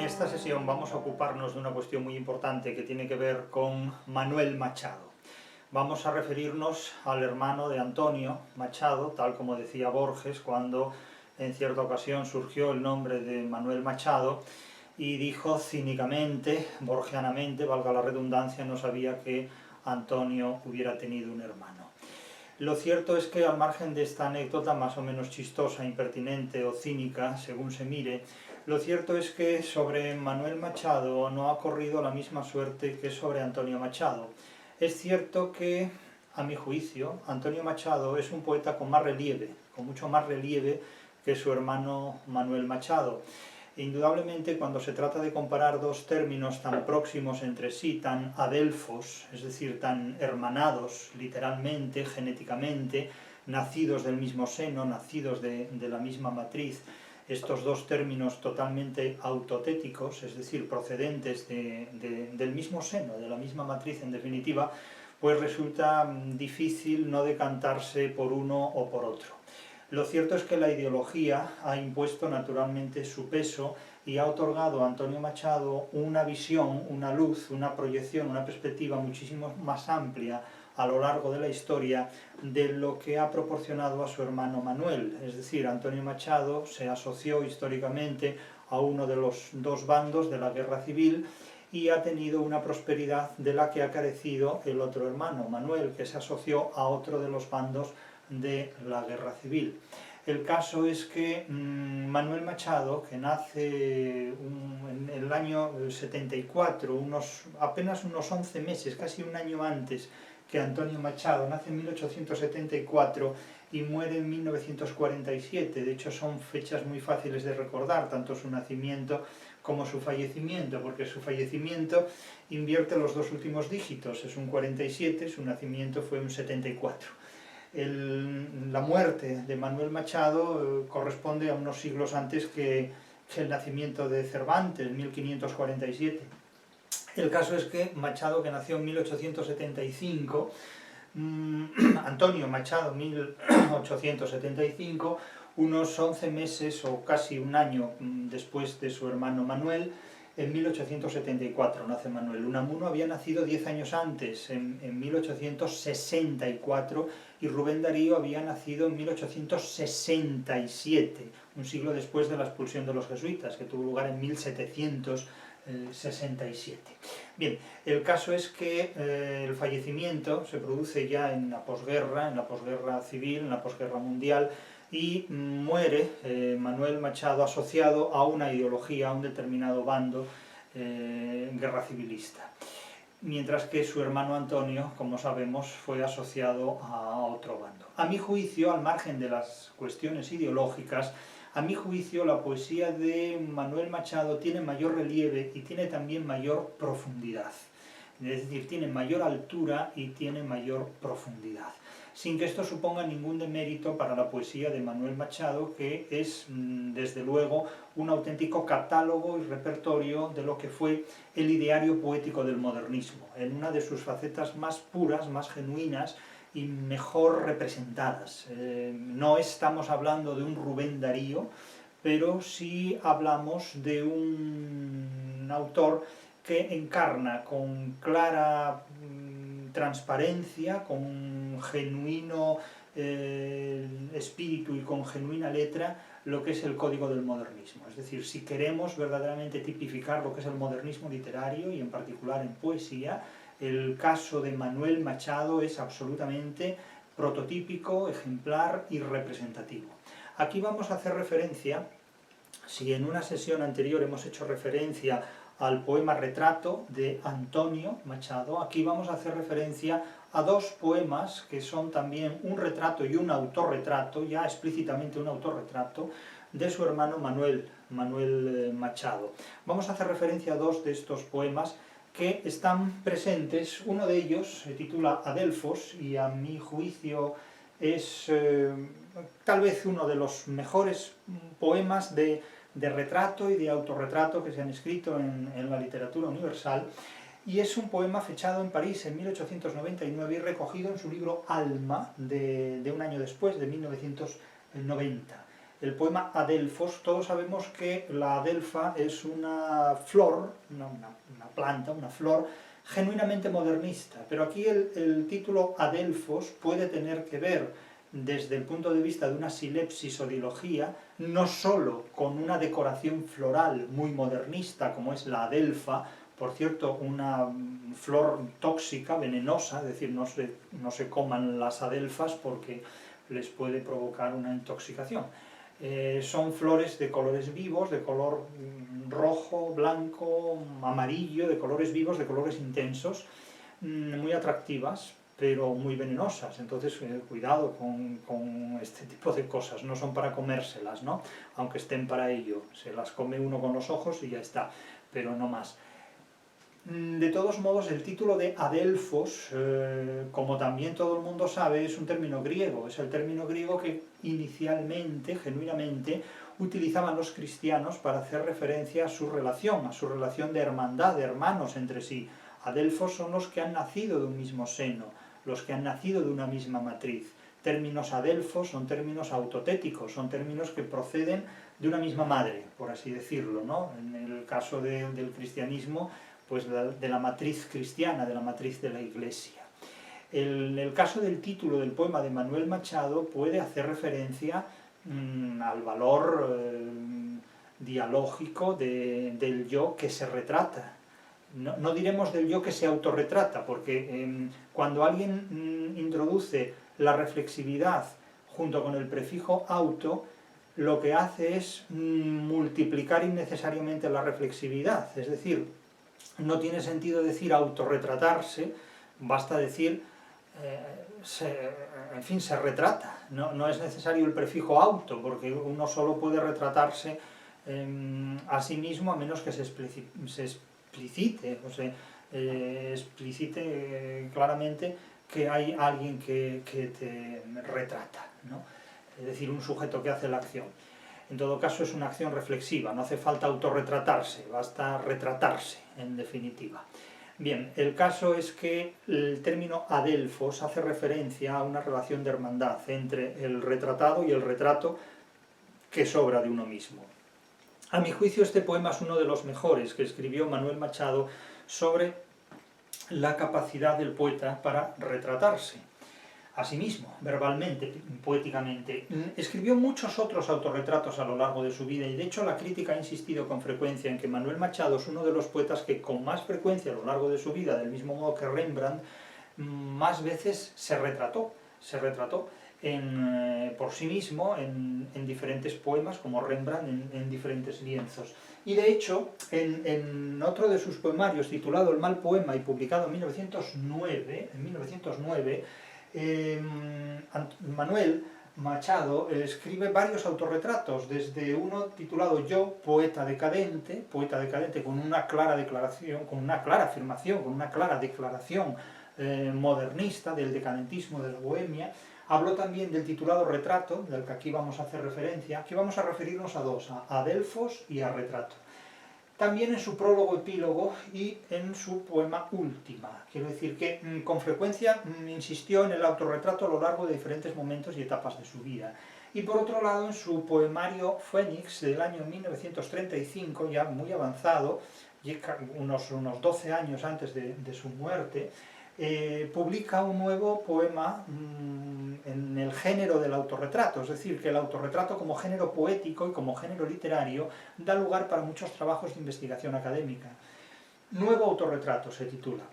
esta sesión vamos a ocuparnos de una cuestión muy importante que tiene que ver con Manuel Machado. Vamos a referirnos al hermano de Antonio Machado, tal como decía Borges cuando en cierta ocasión surgió el nombre de Manuel Machado y dijo cínicamente, borgianamente, valga la redundancia, no sabía que Antonio hubiera tenido un hermano. Lo cierto es que al margen de esta anécdota más o menos chistosa, impertinente o cínica, según se mire, lo cierto es que sobre Manuel Machado no ha corrido la misma suerte que sobre Antonio Machado. Es cierto que, a mi juicio, Antonio Machado es un poeta con más relieve, con mucho más relieve que su hermano Manuel Machado. Indudablemente, cuando se trata de comparar dos términos tan próximos entre sí, tan adelfos, es decir, tan hermanados literalmente, genéticamente, nacidos del mismo seno, nacidos de la misma matriz, estos dos términos totalmente autotéticos, es decir, procedentes del mismo seno, de la misma matriz en definitiva, pues resulta difícil no decantarse por uno o por otro. Lo cierto es que la ideología ha impuesto naturalmente su peso y ha otorgado a Antonio Machado una visión, una luz, una proyección, una perspectiva muchísimo más amplia a lo largo de la historia de lo que ha proporcionado a su hermano Manuel. Es decir, Antonio Machado se asoció históricamente a uno de los dos bandos de la guerra civil y ha tenido una prosperidad de la que ha carecido el otro hermano, Manuel, que se asoció a otro de los bandos de la guerra civil. El caso es que Manuel Machado, que nace en el año 74, apenas unos 11 meses, casi un año antes que Antonio Machado, nace en 1874 y muere en 1947, de hecho son fechas muy fáciles de recordar, tanto su nacimiento como su fallecimiento, porque su fallecimiento invierte los dos últimos dígitos, es un 47, su nacimiento fue un 74. La muerte de Manuel Machado corresponde a unos siglos antes que el nacimiento de Cervantes, 1547. El caso es que Machado, que nació en 1875, Antonio Machado, 1875, unos 11 meses o casi un año después de su hermano Manuel, en 1874 nace Manuel. Unamuno había nacido 10 años antes, en 1864, y Rubén Darío había nacido en 1867, un siglo después de la expulsión de los jesuitas, que tuvo lugar en 1767. Bien, el caso es que el fallecimiento se produce ya en la posguerra civil, en la posguerra mundial, y muere Manuel Machado asociado a una ideología, a un determinado bando guerra civilista. Mientras que su hermano Antonio, como sabemos, fue asociado a otro bando. A mi juicio, al margen de las cuestiones ideológicas, a mi juicio la poesía de Manuel Machado tiene mayor relieve y tiene también mayor profundidad. Es decir, tiene mayor altura y tiene mayor profundidad, sin que esto suponga ningún demérito para la poesía de Manuel Machado, que es, desde luego, un auténtico catálogo y repertorio de lo que fue el ideario poético del modernismo, en una de sus facetas más puras, más genuinas y mejor representadas. No estamos hablando de un Rubén Darío, pero sí hablamos de un autor que encarna con clara transparencia, con genuino espíritu y con genuina letra lo que es el código del modernismo. Es decir, si queremos verdaderamente tipificar lo que es el modernismo literario y en particular en poesía, el caso de Manuel Machado es absolutamente prototípico, ejemplar y representativo. Aquí vamos a hacer referencia, si en una sesión anterior hemos hecho referencia al poema Retrato de Antonio Machado, aquí vamos a hacer referencia a dos poemas que son también un retrato y un autorretrato, ya explícitamente un autorretrato, de su hermano Manuel Machado. Vamos a hacer referencia a dos de estos poemas que están presentes. Uno de ellos se titula Adelfos y a mi juicio es tal vez uno de los mejores poemas de retrato y de autorretrato que se han escrito en la literatura universal, y es un poema fechado en París en 1899 y recogido en su libro Alma de un año después, de 1990. el poema Adelfos. Todos sabemos que la adelfa es una flor, una planta, una flor genuinamente modernista, pero aquí el título Adelfos puede tener que ver, desde el punto de vista de una silepsis o dilogía, no solo con una decoración floral muy modernista como es la adelfa, por cierto, una flor tóxica, venenosa, es decir, no se coman las adelfas porque les puede provocar una intoxicación. Son flores de colores vivos, de color rojo, blanco, amarillo, de colores vivos, de colores intensos, muy atractivas, pero muy venenosas. Entonces, cuidado con este tipo de cosas, no son para comérselas, ¿no? Aunque estén para ello, se las come uno con los ojos y ya está, pero no más. De todos modos, el título de Adelfos, como también todo el mundo sabe, es un término griego, es el término griego que inicialmente, genuinamente, utilizaban los cristianos para hacer referencia a su relación de hermandad, de hermanos entre sí. Adelfos son los que han nacido de un mismo seno, los que han nacido de una misma matriz. Términos adelfos son términos autotéticos, son términos que proceden de una misma madre, por así decirlo, ¿no? En el caso del cristianismo, pues de la matriz cristiana, de la matriz de la Iglesia. El caso del título del poema de Manuel Machado puede hacer referencia al valor dialógico del yo que se retrata. No diremos del yo que se autorretrata, porque cuando alguien introduce la reflexividad junto con el prefijo auto, lo que hace es multiplicar innecesariamente la reflexividad, es decir, no tiene sentido decir autorretratarse, basta decir, en fin, se retrata. No es necesario el prefijo auto, porque uno solo puede retratarse a sí mismo a menos que se explicite, o se explicite claramente que hay alguien que te retrata, ¿no? Es decir, un sujeto que hace la acción. En todo caso es una acción reflexiva, no hace falta autorretratarse, basta retratarse, en definitiva. Bien, el caso es que el término adelfos hace referencia a una relación de hermandad entre el retratado y el retrato que sobra de uno mismo. A mi juicio este poema es uno de los mejores que escribió Manuel Machado sobre la capacidad del poeta para retratarse a sí mismo, verbalmente, poéticamente. Escribió muchos otros autorretratos a lo largo de su vida y de hecho la crítica ha insistido con frecuencia en que Manuel Machado es uno de los poetas que con más frecuencia a lo largo de su vida, del mismo modo que Rembrandt, más veces se retrató por sí mismo en diferentes poemas, como Rembrandt en diferentes lienzos. Y de hecho, en otro de sus poemarios, titulado El mal poema y publicado en 1909, Manuel Machado escribe varios autorretratos, desde uno titulado Yo, poeta decadente con una clara declaración, con una clara afirmación, con una clara declaración modernista del decadentismo de la bohemia. Habló también del titulado Retrato, del que aquí vamos a hacer referencia. Aquí vamos a referirnos a dos, a Adelfos y a Retrato. También en su prólogo epílogo y en su poema Última. Quiero decir que con frecuencia insistió en el autorretrato a lo largo de diferentes momentos y etapas de su vida. Y por otro lado, en su poemario Fénix del año 1935, ya muy avanzado, unos 12 años antes de su muerte, publica un nuevo poema en el género del autorretrato, es decir, que el autorretrato como género poético y como género literario da lugar para muchos trabajos de investigación académica. Nuevo autorretrato se titula.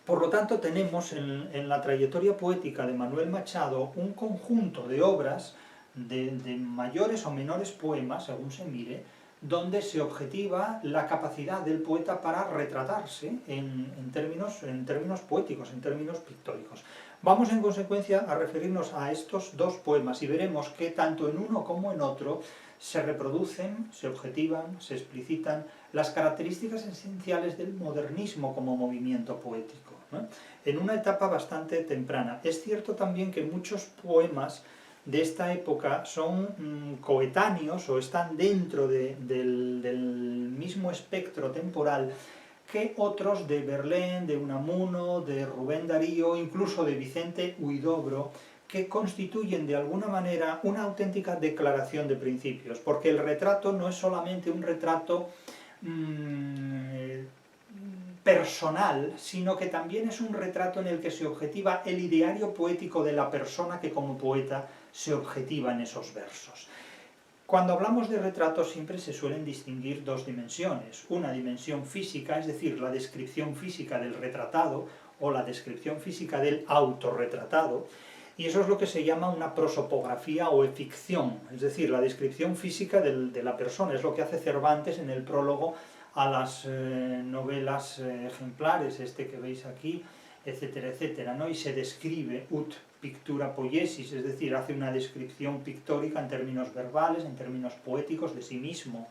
Por lo tanto, tenemos en la trayectoria poética de Manuel Machado un conjunto de obras de mayores o menores poemas, según se mire, donde se objetiva la capacidad del poeta para retratarse en términos poéticos, en términos pictóricos. Vamos en consecuencia a referirnos a estos dos poemas y veremos que tanto en uno como en otro se reproducen, se objetivan, se explicitan las características esenciales del modernismo como movimiento poético, ¿no? En una etapa bastante temprana. Es cierto también que muchos poemas de esta época son coetáneos o están dentro del mismo espectro temporal que otros de Verlaine, de Unamuno, de Rubén Darío, incluso de Vicente Huidobro, que constituyen de alguna manera una auténtica declaración de principios, porque el retrato no es solamente un retrato personal, sino que también es un retrato en el que se objetiva el ideario poético de la persona que como poeta se objetiva en esos versos. Cuando hablamos de retrato siempre se suelen distinguir dos dimensiones, una dimensión física, es decir, la descripción física del retratado o la descripción física del autorretratado, y eso es lo que se llama una prosopografía o eficción, es decir, la descripción física de la persona, es lo que hace Cervantes en el prólogo a las novelas ejemplares, este que veis aquí, etcétera, etcétera, ¿no? Y se describe ut pictura poiesis, es decir, hace una descripción pictórica en términos verbales, en términos poéticos de sí mismo.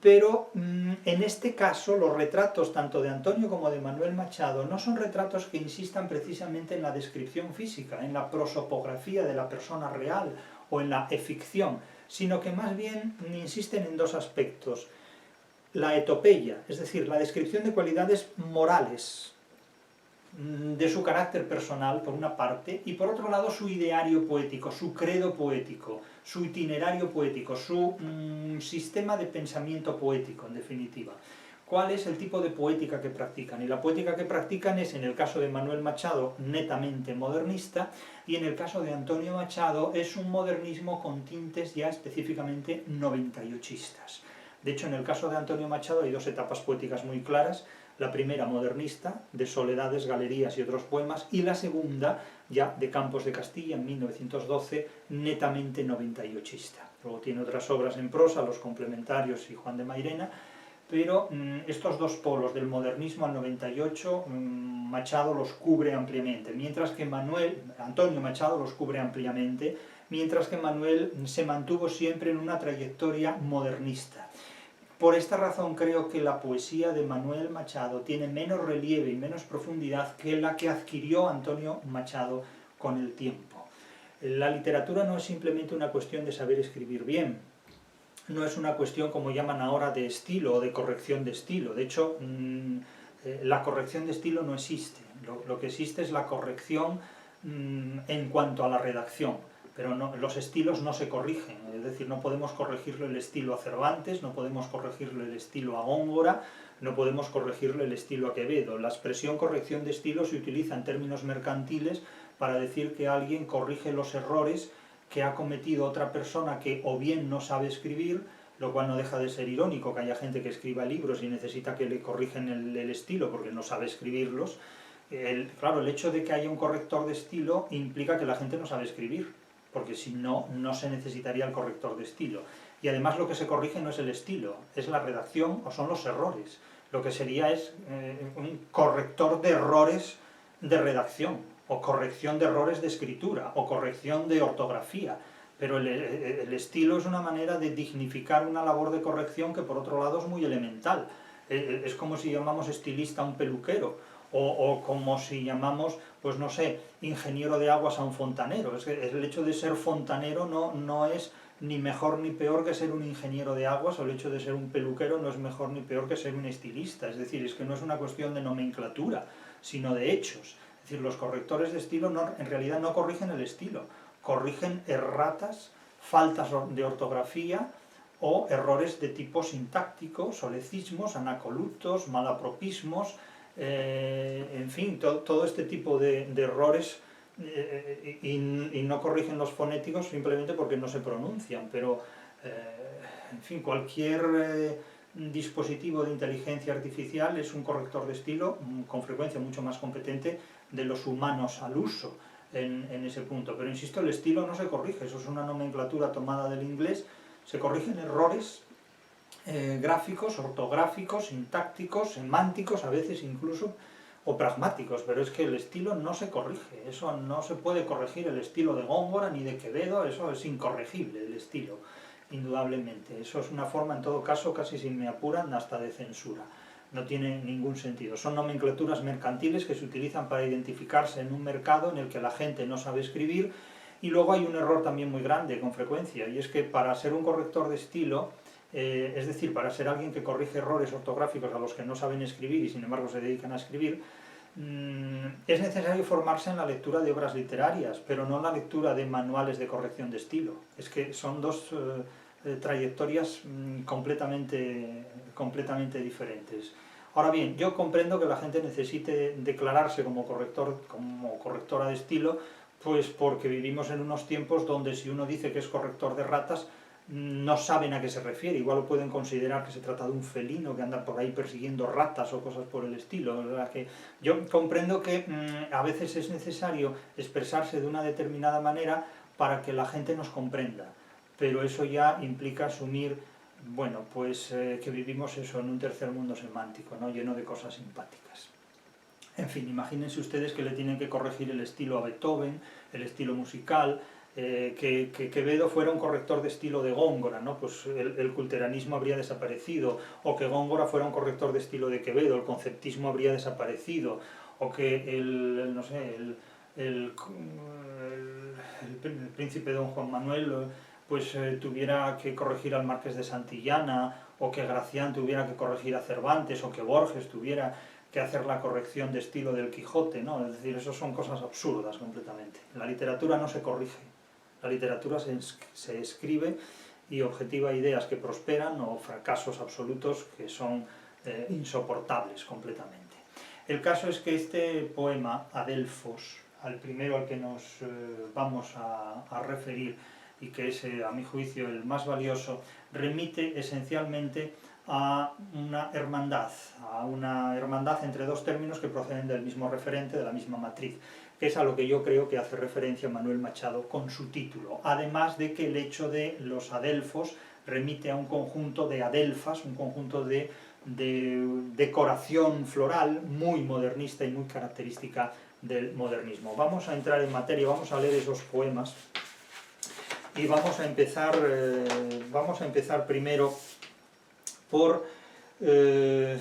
Pero en este caso los retratos tanto de Antonio como de Manuel Machado no son retratos que insistan precisamente en la descripción física, en la prosopografía de la persona real o en la eficción, sino que más bien insisten en dos aspectos. La etopeia, es decir, la descripción de cualidades morales de su carácter personal, por una parte, y por otro lado su ideario poético, su credo poético, su itinerario poético, su sistema de pensamiento poético, en definitiva. ¿Cuál es el tipo de poética que practican? Y la poética que practican es, en el caso de Manuel Machado, netamente modernista, y en el caso de Antonio Machado es un modernismo con tintes ya específicamente noventaillotistas. De hecho, en el caso de Antonio Machado hay dos etapas poéticas muy claras, la primera modernista, de Soledades, Galerías y otros poemas, y la segunda, ya de Campos de Castilla, en 1912, netamente noventaillochista. Luego tiene otras obras en prosa, Los Complementarios y Juan de Mairena, pero estos dos polos, del modernismo al 98, Machado los cubre ampliamente, mientras que Antonio Machado los cubre ampliamente, mientras que Manuel se mantuvo siempre en una trayectoria modernista. Por esta razón creo que la poesía de Manuel Machado tiene menos relieve y menos profundidad que la que adquirió Antonio Machado con el tiempo. La literatura no es simplemente una cuestión de saber escribir bien, no es una cuestión, como llaman ahora, de estilo o de corrección de estilo. De hecho, la corrección de estilo no existe. Lo que existe es la corrección en cuanto a la redacción. Pero no, los estilos no se corrigen, es decir, no podemos corregirle el estilo a Cervantes, no podemos corregirle el estilo a Góngora, no podemos corregirle el estilo a Quevedo. La expresión corrección de estilo se utiliza en términos mercantiles para decir que alguien corrige los errores que ha cometido otra persona que o bien no sabe escribir, lo cual no deja de ser irónico que haya gente que escriba libros y necesita que le corrigen el estilo porque no sabe escribirlos. Claro, el hecho de que haya un corrector de estilo implica que la gente no sabe escribir, porque si no, no se necesitaría el corrector de estilo. Y además lo que se corrige no es el estilo, es la redacción o son los errores. Lo que sería es un corrector de errores de redacción, o corrección de errores de escritura, o corrección de ortografía. Pero el estilo es una manera de dignificar una labor de corrección que por otro lado es muy elemental. Es como si llamamos estilista a un peluquero, o como si llamamos, pues no sé, ingeniero de aguas a un fontanero. Es que el hecho de ser fontanero no es ni mejor ni peor que ser un ingeniero de aguas, o el hecho de ser un peluquero no es mejor ni peor que ser un estilista. Es decir, es que no es una cuestión de nomenclatura, sino de hechos. Es decir, los correctores de estilo en realidad no corrigen el estilo, corrigen erratas, faltas de ortografía, o errores de tipo sintáctico, solecismos, anacolutos, malapropismos, en fin, todo este tipo de errores, y no corrigen los fonéticos simplemente porque no se pronuncian, pero en fin, cualquier dispositivo de inteligencia artificial es un corrector de estilo con frecuencia mucho más competente de los humanos al uso en ese punto. Pero insisto, el estilo no se corrige, eso es una nomenclatura tomada del inglés, se corrigen errores gráficos, ortográficos, sintácticos, semánticos, a veces incluso, o pragmáticos, pero es que el estilo no se corrige, eso no se puede corregir, el estilo de Góngora ni de Quevedo, eso es incorregible, el estilo, indudablemente. Eso es una forma, en todo caso, casi si me apuran, hasta de censura. No tiene ningún sentido. Son nomenclaturas mercantiles que se utilizan para identificarse en un mercado en el que la gente no sabe escribir, y luego hay un error también muy grande, con frecuencia, y es que para ser un corrector de estilo, es decir, para ser alguien que corrige errores ortográficos a los que no saben escribir y sin embargo se dedican a escribir, es necesario formarse en la lectura de obras literarias, pero no en la lectura de manuales de corrección de estilo. Es que son dos trayectorias completamente diferentes. Ahora bien, yo comprendo que la gente necesite declararse como correctora de estilo, pues porque vivimos en unos tiempos donde si uno dice que es corrector de ratas, no saben a qué se refiere, igual lo pueden considerar que se trata de un felino que anda por ahí persiguiendo ratas o cosas por el estilo. ¿Verdad? Que yo comprendo que a veces es necesario expresarse de una determinada manera para que la gente nos comprenda, pero eso ya implica asumir, bueno, pues que vivimos eso en un tercer mundo semántico, ¿no? Lleno de cosas simpáticas. En fin, imagínense ustedes que le tienen que corregir el estilo a Beethoven, el estilo musical, que Quevedo fuera un corrector de estilo de Góngora, ¿no? Pues el culteranismo habría desaparecido, o que Góngora fuera un corrector de estilo de Quevedo, el conceptismo habría desaparecido, o que no sé, el príncipe don Juan Manuel pues tuviera que corregir al Marqués de Santillana, o que Gracián tuviera que corregir a Cervantes, o que Borges tuviera que hacer la corrección de estilo del Quijote, ¿no? Es decir, eso son cosas absurdas completamente. La literatura no se corrige, la literatura se escribe y objetiva ideas que prosperan o fracasos absolutos que son insoportables completamente. El caso es que este poema, Adelfos, al primero al que nos vamos a referir, y que es, a mi juicio, el más valioso, remite esencialmente a una hermandad entre dos términos que proceden del mismo referente, de la misma matriz, que es a lo que yo creo que hace referencia Manuel Machado con su título, además de que el hecho de los adelfos remite a un conjunto de adelfas, un conjunto de decoración floral muy modernista y muy característica del modernismo. Vamos a entrar en materia, vamos a leer esos poemas y vamos a empezar primero por el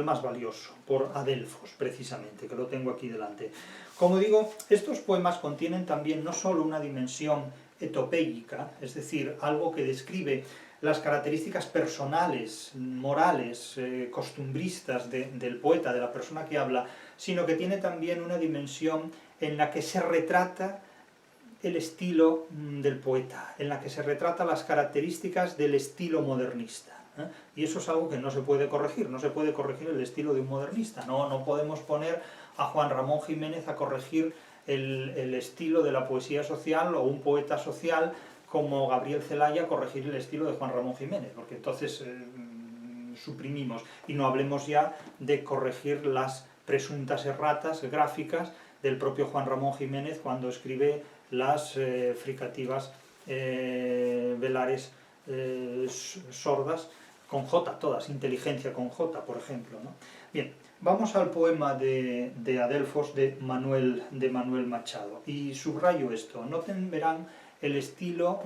más valioso, por Adelfos, precisamente, que lo tengo aquí delante. Como digo, estos poemas contienen también no solo una dimensión etopéica, es decir, algo que describe las características personales, morales, costumbristas del poeta, de la persona que habla, sino que tiene también una dimensión en la que se retrata el estilo del poeta, en la que se retrata las características del estilo modernista. Y eso es algo que no se puede corregir, no se puede corregir el estilo de un modernista, no podemos poner a Juan Ramón Jiménez a corregir el estilo de la poesía social, o un poeta social como Gabriel Celaya a corregir el estilo de Juan Ramón Jiménez, porque entonces suprimimos, y no hablemos ya de corregir las presuntas erratas gráficas del propio Juan Ramón Jiménez cuando escribe las fricativas velares sordas, con J todas, inteligencia con J, por ejemplo, ¿no? Bien, vamos al poema de Adelfos de Manuel Machado, y subrayo esto. Noten, verán el estilo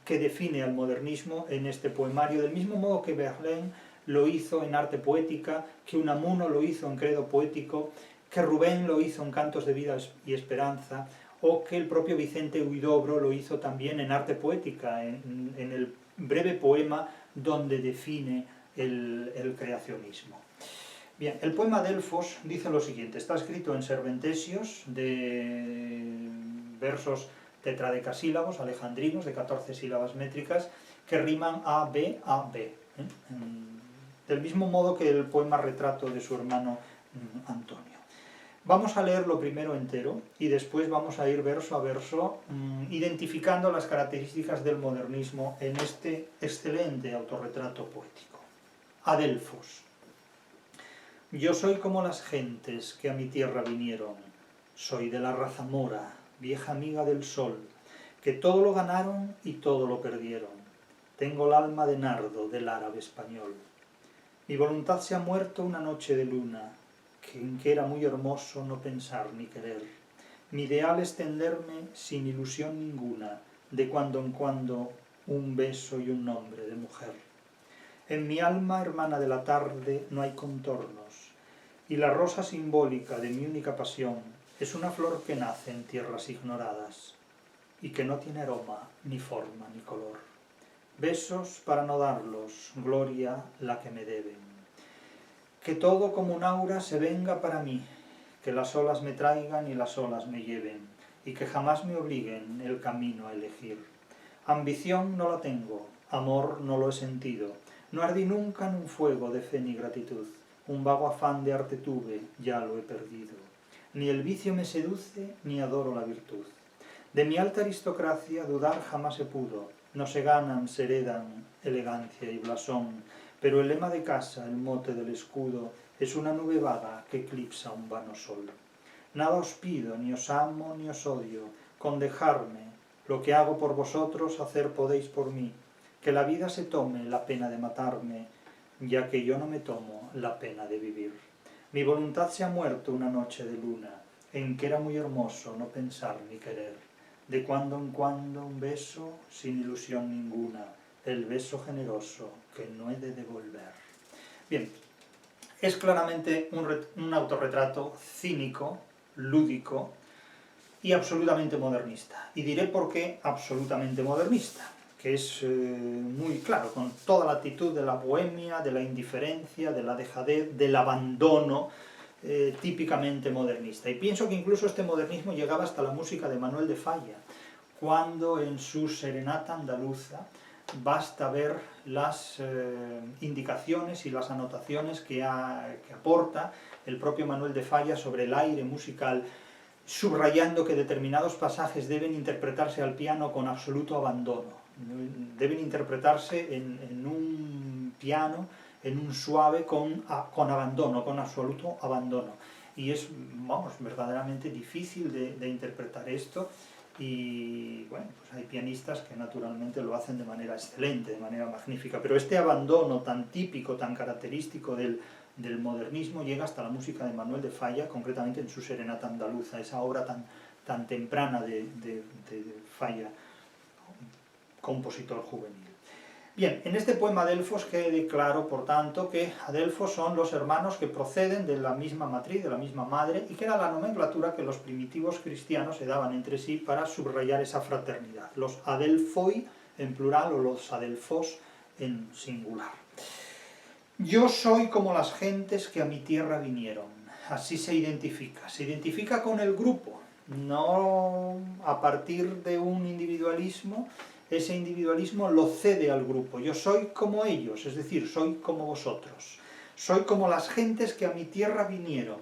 que define al modernismo en este poemario, del mismo modo que Verlaine lo hizo en Arte Poética, que Unamuno lo hizo en Credo Poético, que Rubén lo hizo en Cantos de Vida y Esperanza, o que el propio Vicente Huidobro lo hizo también en Arte Poética, en el breve poema donde define el creacionismo. Bien, el poema Adelfos dice lo siguiente, está escrito en serventesios de versos tetradecasílabos, alejandrinos, de 14 sílabas métricas, que riman A, B, del mismo modo que el poema Retrato de su hermano Antonio. Vamos a leerlo primero entero y después vamos a ir verso a verso identificando las características del modernismo en este excelente autorretrato poético. Adelfos. Yo soy como las gentes que a mi tierra vinieron, soy de la raza mora, vieja amiga del sol, que todo lo ganaron y todo lo perdieron. Tengo el alma de nardo del árabe español. Mi voluntad se ha muerto una noche de luna, en que era muy hermoso no pensar ni querer. Mi ideal es tenderme sin ilusión ninguna, de cuando en cuando un beso y un nombre de mujer. En mi alma, hermana de la tarde, no hay contornos, y la rosa simbólica de mi única pasión es una flor que nace en tierras ignoradas, y que no tiene aroma, ni forma, ni color. Besos para no darlos, gloria la que me deben. Que todo como un aura se venga para mí, que las olas me traigan y las olas me lleven, y que jamás me obliguen el camino a elegir. Ambición no la tengo, amor no lo he sentido, no ardí nunca en un fuego de fe ni gratitud, un vago afán de arte tuve, ya lo he perdido. Ni el vicio me seduce, ni adoro la virtud. De mi alta aristocracia dudar jamás se pudo, no se ganan, se heredan elegancia y blasón, pero el lema de casa, el mote del escudo, es una nube vaga que eclipsa un vano sol. Nada os pido, ni os amo, ni os odio, con dejarme, lo que hago por vosotros, hacer podéis por mí, que la vida se tome la pena de matarme, ya que yo no me tomo la pena de vivir. Mi voluntad se ha muerto una noche de luna, en que era muy hermoso no pensar ni querer. De cuando en cuando un beso sin ilusión ninguna, el beso generoso que no he de devolver. Bien, es claramente un autorretrato cínico, lúdico y absolutamente modernista. Y diré por qué absolutamente modernista, que es muy claro, con toda la actitud de la bohemia, de la indiferencia, de la dejadez, del abandono, típicamente modernista. Y pienso que incluso este modernismo llegaba hasta la música de Manuel de Falla, cuando en su Serenata Andaluza basta ver las indicaciones y las anotaciones que aporta el propio Manuel de Falla sobre el aire musical, subrayando que determinados pasajes deben interpretarse al piano con absoluto abandono, deben interpretarse en un piano, en un suave, con abandono, con absoluto abandono. Y es, vamos, verdaderamente difícil de interpretar esto. Y bueno, pues hay pianistas que naturalmente lo hacen de manera excelente, de manera magnífica, pero este abandono tan típico, tan característico del modernismo llega hasta la música de Manuel de Falla, concretamente en su Serenata Andaluza, esa obra tan temprana de Falla, compositor juvenil. Bien, en este poema Adelfos quede claro, por tanto, que Adelfos son los hermanos que proceden de la misma matriz, de la misma madre, y que era la nomenclatura que los primitivos cristianos se daban entre sí para subrayar esa fraternidad. Los Adelphoi en plural o los Adelfos en singular. Yo soy como las gentes que a mi tierra vinieron. Así se identifica con el grupo, no a partir de un individualismo. Ese individualismo lo cede al grupo. Yo soy como ellos, es decir, soy como vosotros. Soy como las gentes que a mi tierra vinieron.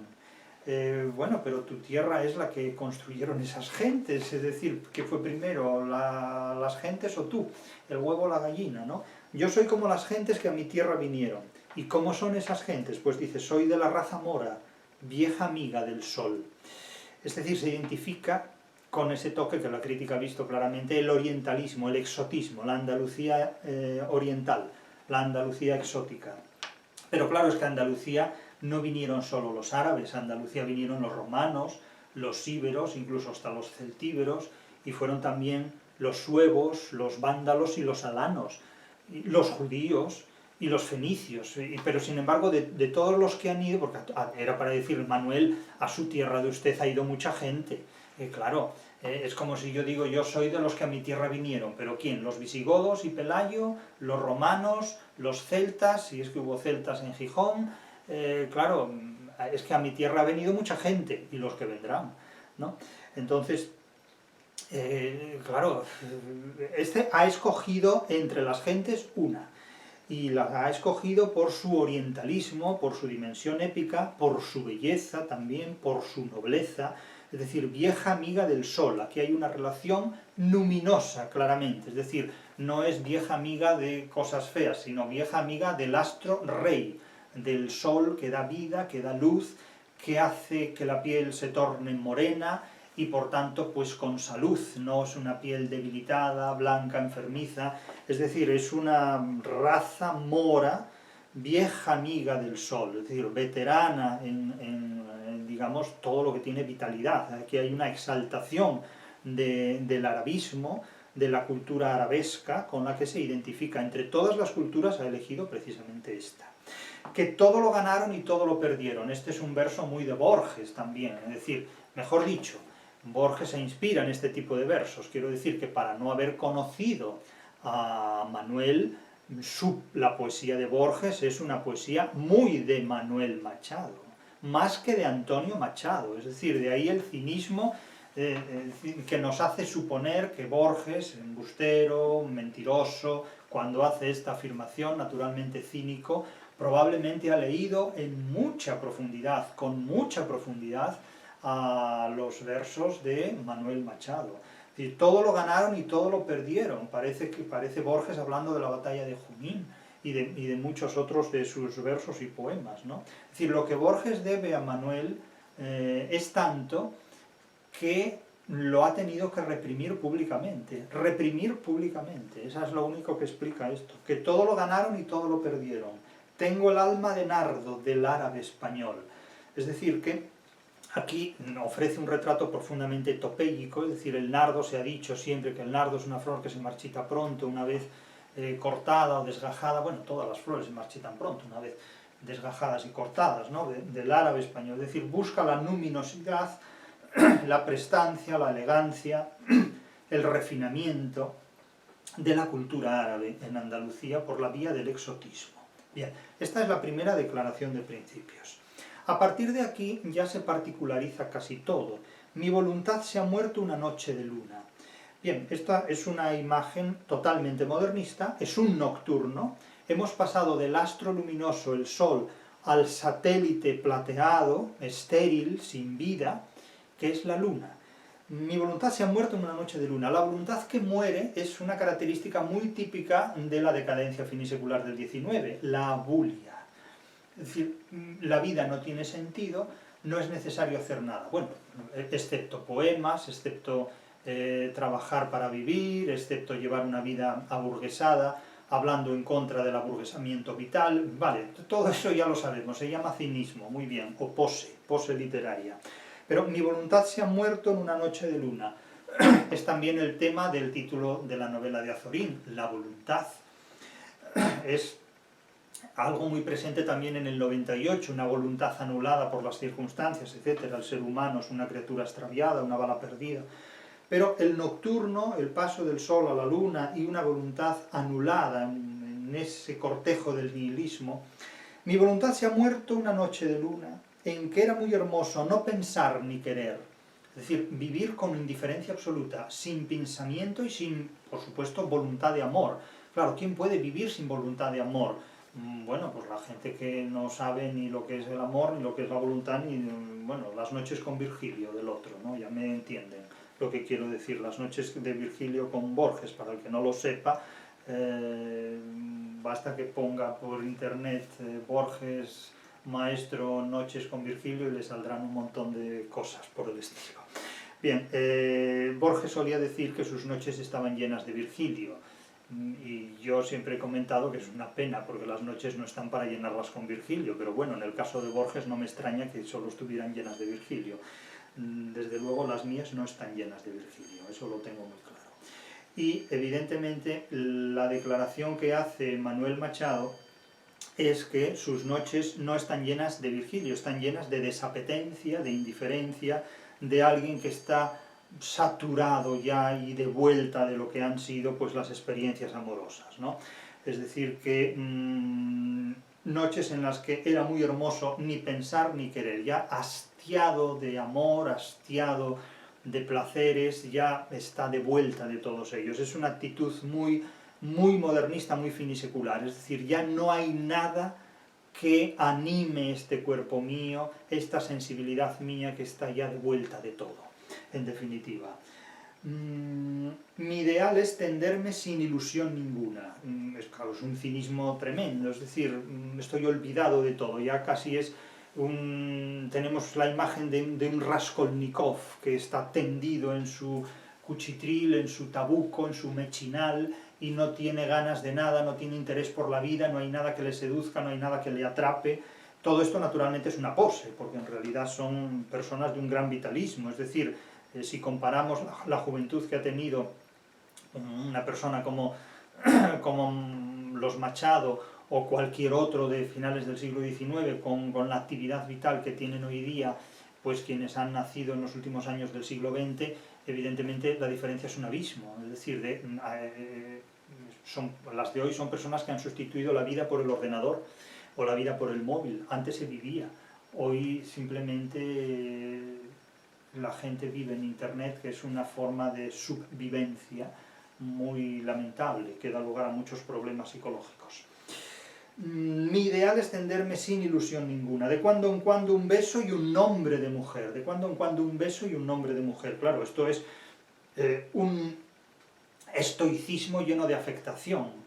Bueno, pero tu tierra es la que construyeron esas gentes, es decir, ¿qué fue primero, las gentes o tú? El huevo o la gallina, ¿no? Yo soy como las gentes que a mi tierra vinieron. ¿Y cómo son esas gentes? Pues dice, soy de la raza mora, vieja amiga del sol. Es decir, se identifica con ese toque que la crítica ha visto claramente, el orientalismo, el exotismo, la Andalucía oriental, la Andalucía exótica. Pero claro, es que a Andalucía no vinieron solo los árabes, a Andalucía vinieron los romanos, los íberos, incluso hasta los celtíberos, y fueron también los suevos, los vándalos y los alanos, los judíos y los fenicios, pero sin embargo de todos los que han ido, porque era para decir, Manuel, a su tierra de usted ha ido mucha gente. Claro, es como si yo digo, yo soy de los que a mi tierra vinieron, pero ¿quién? Los visigodos y Pelayo, los romanos, los celtas, si es que hubo celtas en Gijón, claro, es que a mi tierra ha venido mucha gente, y los que vendrán, ¿no? Entonces, claro, este ha escogido entre las gentes una, y la ha escogido por su orientalismo, por su dimensión épica, por su belleza también, por su nobleza, es decir, vieja amiga del sol. Aquí hay una relación luminosa, claramente, es decir, no es vieja amiga de cosas feas, sino vieja amiga del astro rey, del sol que da vida, que da luz, que hace que la piel se torne morena, y por tanto pues con salud, no es una piel debilitada, blanca, enfermiza, es decir, es una raza mora, vieja amiga del sol, es decir, veterana en digamos, todo lo que tiene vitalidad. Aquí hay una exaltación del arabismo, de la cultura arabesca, con la que se identifica. Entre todas las culturas ha elegido precisamente esta. Que todo lo ganaron y todo lo perdieron. Este es un verso muy de Borges también, es decir, mejor dicho, Borges se inspira en este tipo de versos. Quiero decir que para no haber conocido a Manuel, La poesía de Borges es una poesía muy de Manuel Machado, más que de Antonio Machado, es decir, de ahí el cinismo que nos hace suponer que Borges, embustero, mentiroso, cuando hace esta afirmación, naturalmente cínico, probablemente ha leído en mucha profundidad, con mucha profundidad, a los versos de Manuel Machado. Es decir, todo lo ganaron y todo lo perdieron. Parece Borges hablando de la batalla de Junín y de muchos otros de sus versos y poemas, ¿no? Es decir, lo que Borges debe a Manuel es tanto que lo ha tenido que reprimir públicamente. Reprimir públicamente, eso es lo único que explica esto. Que todo lo ganaron y todo lo perdieron. Tengo el alma de nardo del árabe español. Es decir, que aquí ofrece un retrato profundamente topéyico, es decir, el nardo, se ha dicho siempre que el nardo es una flor que se marchita pronto una vez cortada o desgajada. Bueno, todas las flores se marchitan pronto una vez desgajadas y cortadas, ¿no? Del árabe español, es decir, busca la luminosidad, la prestancia, la elegancia, el refinamiento de la cultura árabe en Andalucía por la vía del exotismo. Bien, esta es la primera declaración de principios. A partir de aquí ya se particulariza casi todo. Mi voluntad se ha muerto una noche de luna. Bien, esta es una imagen totalmente modernista, es un nocturno. Hemos pasado del astro luminoso, el sol, al satélite plateado, estéril, sin vida, que es la luna. Mi voluntad se ha muerto en una noche de luna. La voluntad que muere es una característica muy típica de la decadencia finisecular del XIX, la abulia. Es decir, la vida no tiene sentido, no es necesario hacer nada. Bueno, excepto poemas, excepto trabajar para vivir, excepto llevar una vida aburguesada, hablando en contra del aburguesamiento vital. Vale, todo eso ya lo sabemos, se llama cinismo, muy bien, o pose literaria. Pero mi voluntad se ha muerto en una noche de luna. Es también el tema del título de la novela de Azorín, la voluntad. Es algo muy presente también en el 98, una voluntad anulada por las circunstancias, etc. El ser humano es una criatura extraviada, una bala perdida. Pero el nocturno, el paso del sol a la luna y una voluntad anulada en ese cortejo del nihilismo. Mi voluntad se ha muerto una noche de luna, en que era muy hermoso no pensar ni querer, es decir, vivir con indiferencia absoluta, sin pensamiento y sin, por supuesto, voluntad de amor. Claro, ¿quién puede vivir sin voluntad de amor? Bueno, pues la gente que no sabe ni lo que es el amor, ni lo que es la voluntad, ni, bueno, las noches con Virgilio del otro, ¿no? Ya me entienden lo que quiero decir, las noches de Virgilio con Borges, para el que no lo sepa, basta que ponga por internet Borges maestro Noches con Virgilio y le saldrán un montón de cosas por el estilo. Bien, Borges solía decir que sus noches estaban llenas de Virgilio, y yo siempre he comentado que es una pena porque las noches no están para llenarlas con Virgilio, pero bueno, en el caso de Borges no me extraña que solo estuvieran llenas de Virgilio. Desde luego las mías no están llenas de Virgilio, eso lo tengo muy claro. Y evidentemente la declaración que hace Manuel Machado es que sus noches no están llenas de Virgilio, están llenas de desapetencia, de indiferencia, de alguien que está saturado ya y de vuelta de lo que han sido pues las experiencias amorosas, ¿no? Es decir, que noches en las que era muy hermoso ni pensar ni querer, ya hastiado de amor, hastiado de placeres, ya está de vuelta de todos ellos. Es una actitud muy modernista, muy finisecular, es decir, ya no hay nada que anime este cuerpo mío, esta sensibilidad mía que está ya de vuelta de todo, en definitiva. Mi ideal es tenderme sin ilusión ninguna. Claro, es un cinismo tremendo, es decir, estoy olvidado de todo, ya casi es tenemos la imagen de un Raskolnikov que está tendido en su cuchitril, en su tabuco, en su mechinal, y no tiene ganas de nada, no tiene interés por la vida, no hay nada que le seduzca, no hay nada que le atrape. Todo esto naturalmente es una pose, porque en realidad son personas de un gran vitalismo, es decir, si comparamos la juventud que ha tenido una persona como los Machado o cualquier otro de finales del siglo XIX con la actividad vital que tienen hoy día, pues quienes han nacido en los últimos años del siglo XX, evidentemente la diferencia es un abismo, es decir, las de hoy son personas que han sustituido la vida por el ordenador o la vida por el móvil. Antes se vivía, hoy simplemente la gente vive en Internet, que es una forma de subvivencia muy lamentable, que da lugar a muchos problemas psicológicos. Mi ideal es tenderme sin ilusión ninguna. De cuando en cuando un beso y un nombre de mujer. De cuando en cuando un beso y un nombre de mujer. Claro, esto es un estoicismo lleno de afectación.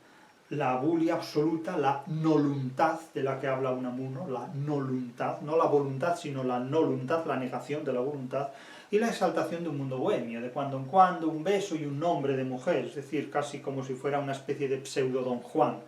La abulia absoluta, la noluntad de la que habla Unamuno, la noluntad, no la voluntad, sino la noluntad, la negación de la voluntad, y la exaltación de un mundo bohemio, de cuando en cuando un beso y un nombre de mujer, es decir, casi como si fuera una especie de pseudo Don Juan.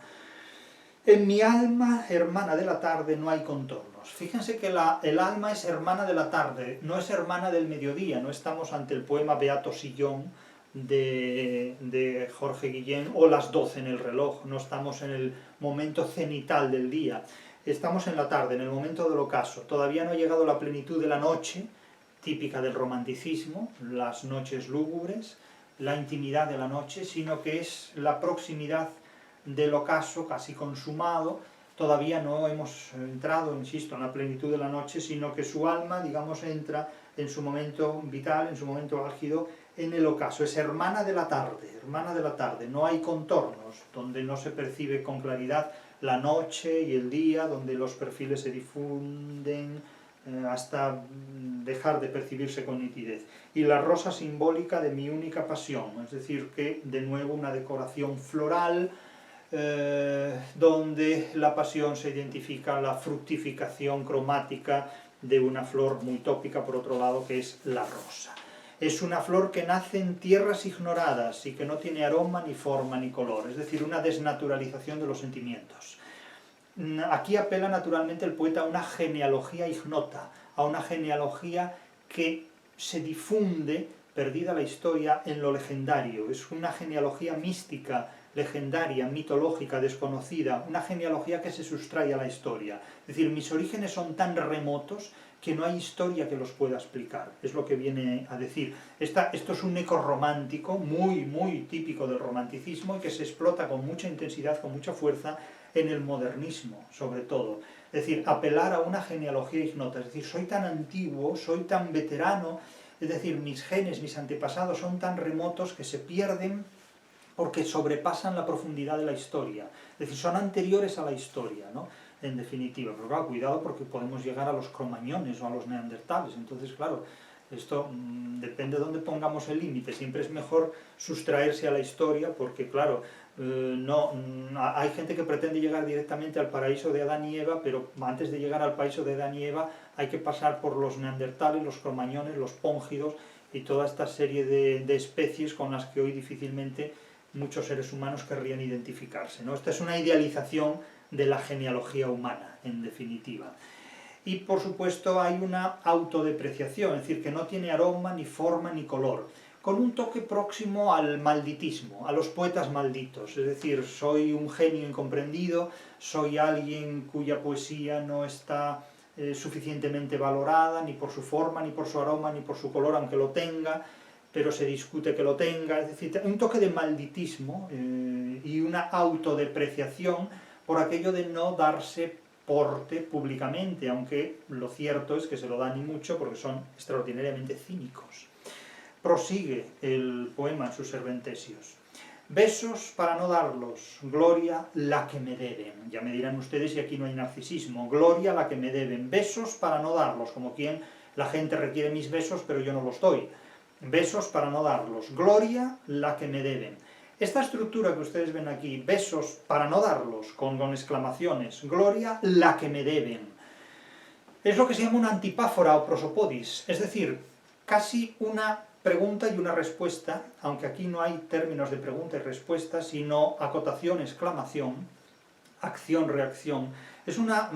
En mi alma, hermana de la tarde, no hay contornos. Fíjense que el alma es hermana de la tarde, no es hermana del mediodía, no estamos ante el poema Beato Sillón de Jorge Guillén o las 12 en el reloj, no estamos en el momento cenital del día, estamos en la tarde, en el momento del ocaso. Todavía no ha llegado la plenitud de la noche, típica del romanticismo, las noches lúgubres, la intimidad de la noche, sino que es la proximidad del ocaso casi consumado. Todavía no hemos entrado, insisto, en la plenitud de la noche, sino que su alma, digamos, entra en su momento vital, en su momento álgido, en el ocaso. Es hermana de la tarde, no hay contornos, donde no se percibe con claridad la noche y el día, donde los perfiles se difunden hasta dejar de percibirse con nitidez. Y la rosa simbólica de mi única pasión, es decir, que de nuevo una decoración floral, donde la pasión se identifica la fructificación cromática de una flor muy tópica, por otro lado, que es la rosa. Es una flor que nace en tierras ignoradas y que no tiene aroma, ni forma, ni color, es decir, una desnaturalización de los sentimientos. Aquí apela naturalmente el poeta a una genealogía ignota, a una genealogía que se difunde, perdida la historia, en lo legendario. Es una genealogía mística, legendaria, mitológica, desconocida, una genealogía que se sustrae a la historia. Es decir, mis orígenes son tan remotos que no hay historia que los pueda explicar, es lo que viene a decir. Esto es un eco romántico, muy típico del romanticismo, y que se explota con mucha intensidad, con mucha fuerza, en el modernismo, sobre todo. Es decir, apelar a una genealogía ignota, es decir, soy tan antiguo, soy tan veterano, es decir, mis genes, mis antepasados son tan remotos que se pierden porque sobrepasan la profundidad de la historia, es decir, son anteriores a la historia, ¿no?, en definitiva. Pero claro, cuidado, porque podemos llegar a los cromañones o a los neandertales. Entonces, claro, esto depende de dónde pongamos el límite. Siempre es mejor sustraerse a la historia, porque claro, hay gente que pretende llegar directamente al paraíso de Adán y Eva, pero antes de llegar al paraíso de Adán y Eva hay que pasar por los neandertales, los cromañones, los póngidos y toda esta serie de especies con las que hoy difícilmente muchos seres humanos querrían identificarse, ¿no? Esta es una idealización de la genealogía humana, en definitiva. Y por supuesto hay una autodepreciación, es decir, que no tiene aroma, ni forma, ni color, con un toque próximo al malditismo, a los poetas malditos, es decir, soy un genio incomprendido, soy alguien cuya poesía no está suficientemente valorada, ni por su forma, ni por su aroma, ni por su color, aunque lo tenga, pero se discute que lo tenga, es decir, un toque de malditismo y una autodepreciación por aquello de no darse porte públicamente, aunque lo cierto es que se lo dan y mucho porque son extraordinariamente cínicos. Prosigue el poema en sus serventesios. Besos para no darlos, gloria la que me deben. Ya me dirán ustedes si aquí no hay narcisismo. Gloria la que me deben. Besos para no darlos, como quien la gente requiere mis besos pero yo no los doy. Besos para no darlos, gloria la que me deben. Esta estructura que ustedes ven aquí, besos para no darlos, con exclamaciones, gloria la que me deben, es lo que se llama una antipáfora o prosopodis, es decir, casi una pregunta y una respuesta, aunque aquí no hay términos de pregunta y respuesta, sino acotación, exclamación, acción, reacción. Es una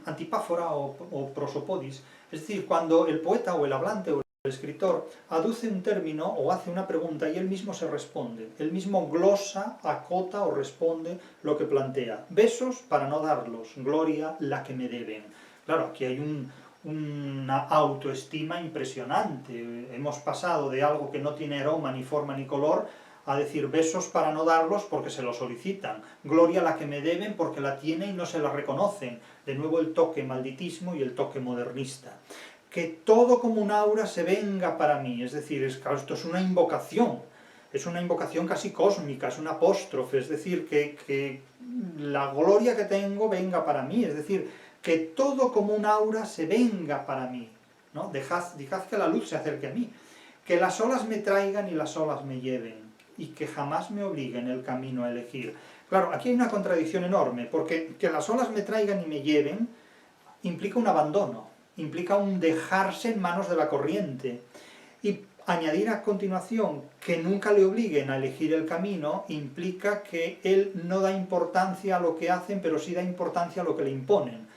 antipáfora o prosopodis, es decir, cuando el poeta o el hablante o el escritor aduce un término o hace una pregunta y él mismo se responde, él mismo glosa, acota o responde lo que plantea. Besos para no darlos, gloria la que me deben. Claro, aquí hay una autoestima impresionante. Hemos pasado de algo que no tiene aroma, ni forma, ni color, a decir besos para no darlos porque se lo solicitan, gloria a la que me deben porque la tiene y no se la reconocen. De nuevo el toque malditismo y el toque modernista. Que todo como un aura se venga para mí, es decir, esto es una invocación casi cósmica, es un apóstrofe, es decir, que la gloria que tengo venga para mí, es decir, que todo como un aura se venga para mí, ¿no? Dejad que la luz se acerque a mí, que las olas me traigan y las olas me lleven, y que jamás me obliguen el camino a elegir. Claro, aquí hay una contradicción enorme, porque que las olas me traigan y me lleven implica un abandono, implica un dejarse en manos de la corriente, y añadir a continuación que nunca le obliguen a elegir el camino implica que él no da importancia a lo que hacen, pero sí da importancia a lo que le imponen.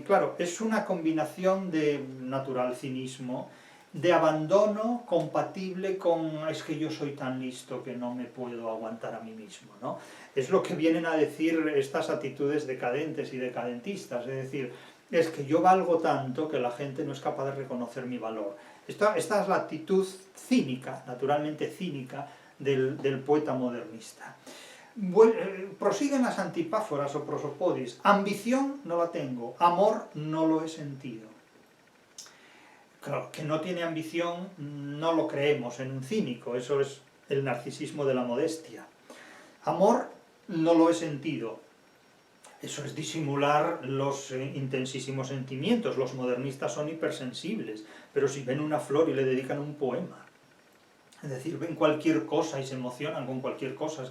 Claro, es una combinación de natural cinismo, de abandono compatible con es que yo soy tan listo que no me puedo aguantar a mí mismo, ¿no? Es lo que vienen a decir estas actitudes decadentes y decadentistas, es decir, es que yo valgo tanto que la gente no es capaz de reconocer mi valor. Esta es la actitud cínica, naturalmente cínica, del poeta modernista. Prosiguen las antipáforas o prosopodis. Ambición no la tengo, amor no lo he sentido. Claro, que no tiene ambición no lo creemos en un cínico, eso es el narcisismo de la modestia. Amor no lo he sentido. Eso es disimular los intensísimos sentimientos. Los modernistas son hipersensibles, pero si ven una flor y le dedican un poema, es decir, ven cualquier cosa y se emocionan con cualquier cosa,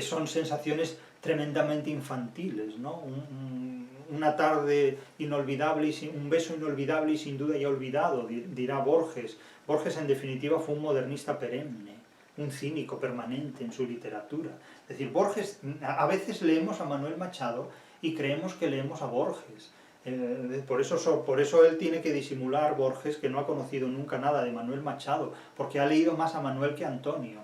son sensaciones tremendamente infantiles, ¿no? Una tarde inolvidable, un beso inolvidable y sin duda ya olvidado, dirá Borges. Borges en definitiva fue un modernista perenne, un cínico permanente en su literatura. Es decir, Borges, a veces leemos a Manuel Machado y creemos que leemos a Borges. Por eso él tiene que disimular, Borges, que no ha conocido nunca nada de Manuel Machado, porque ha leído más a Manuel que a Antonio.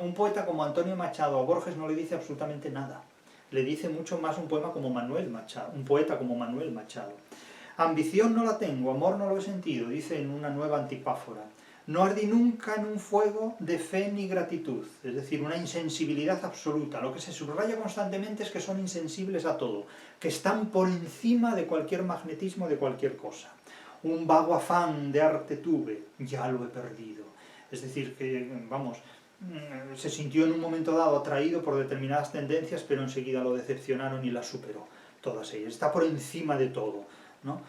Un poeta como Antonio Machado a Borges no le dice absolutamente nada. Le dice mucho más un poema como Manuel Machado, un poeta como Manuel Machado. Ambición no la tengo, amor no lo he sentido, dice en una nueva antipáfora. No ardí nunca en un fuego de fe ni gratitud, es decir, una insensibilidad absoluta. Lo que se subraya constantemente es que son insensibles a todo, que están por encima de cualquier magnetismo, de cualquier cosa. Un vago afán de arte tuve, ya lo he perdido. Es decir, que, vamos, se sintió en un momento dado atraído por determinadas tendencias, pero enseguida lo decepcionaron y las superó, todas ellas. Está por encima de todo, ¿no?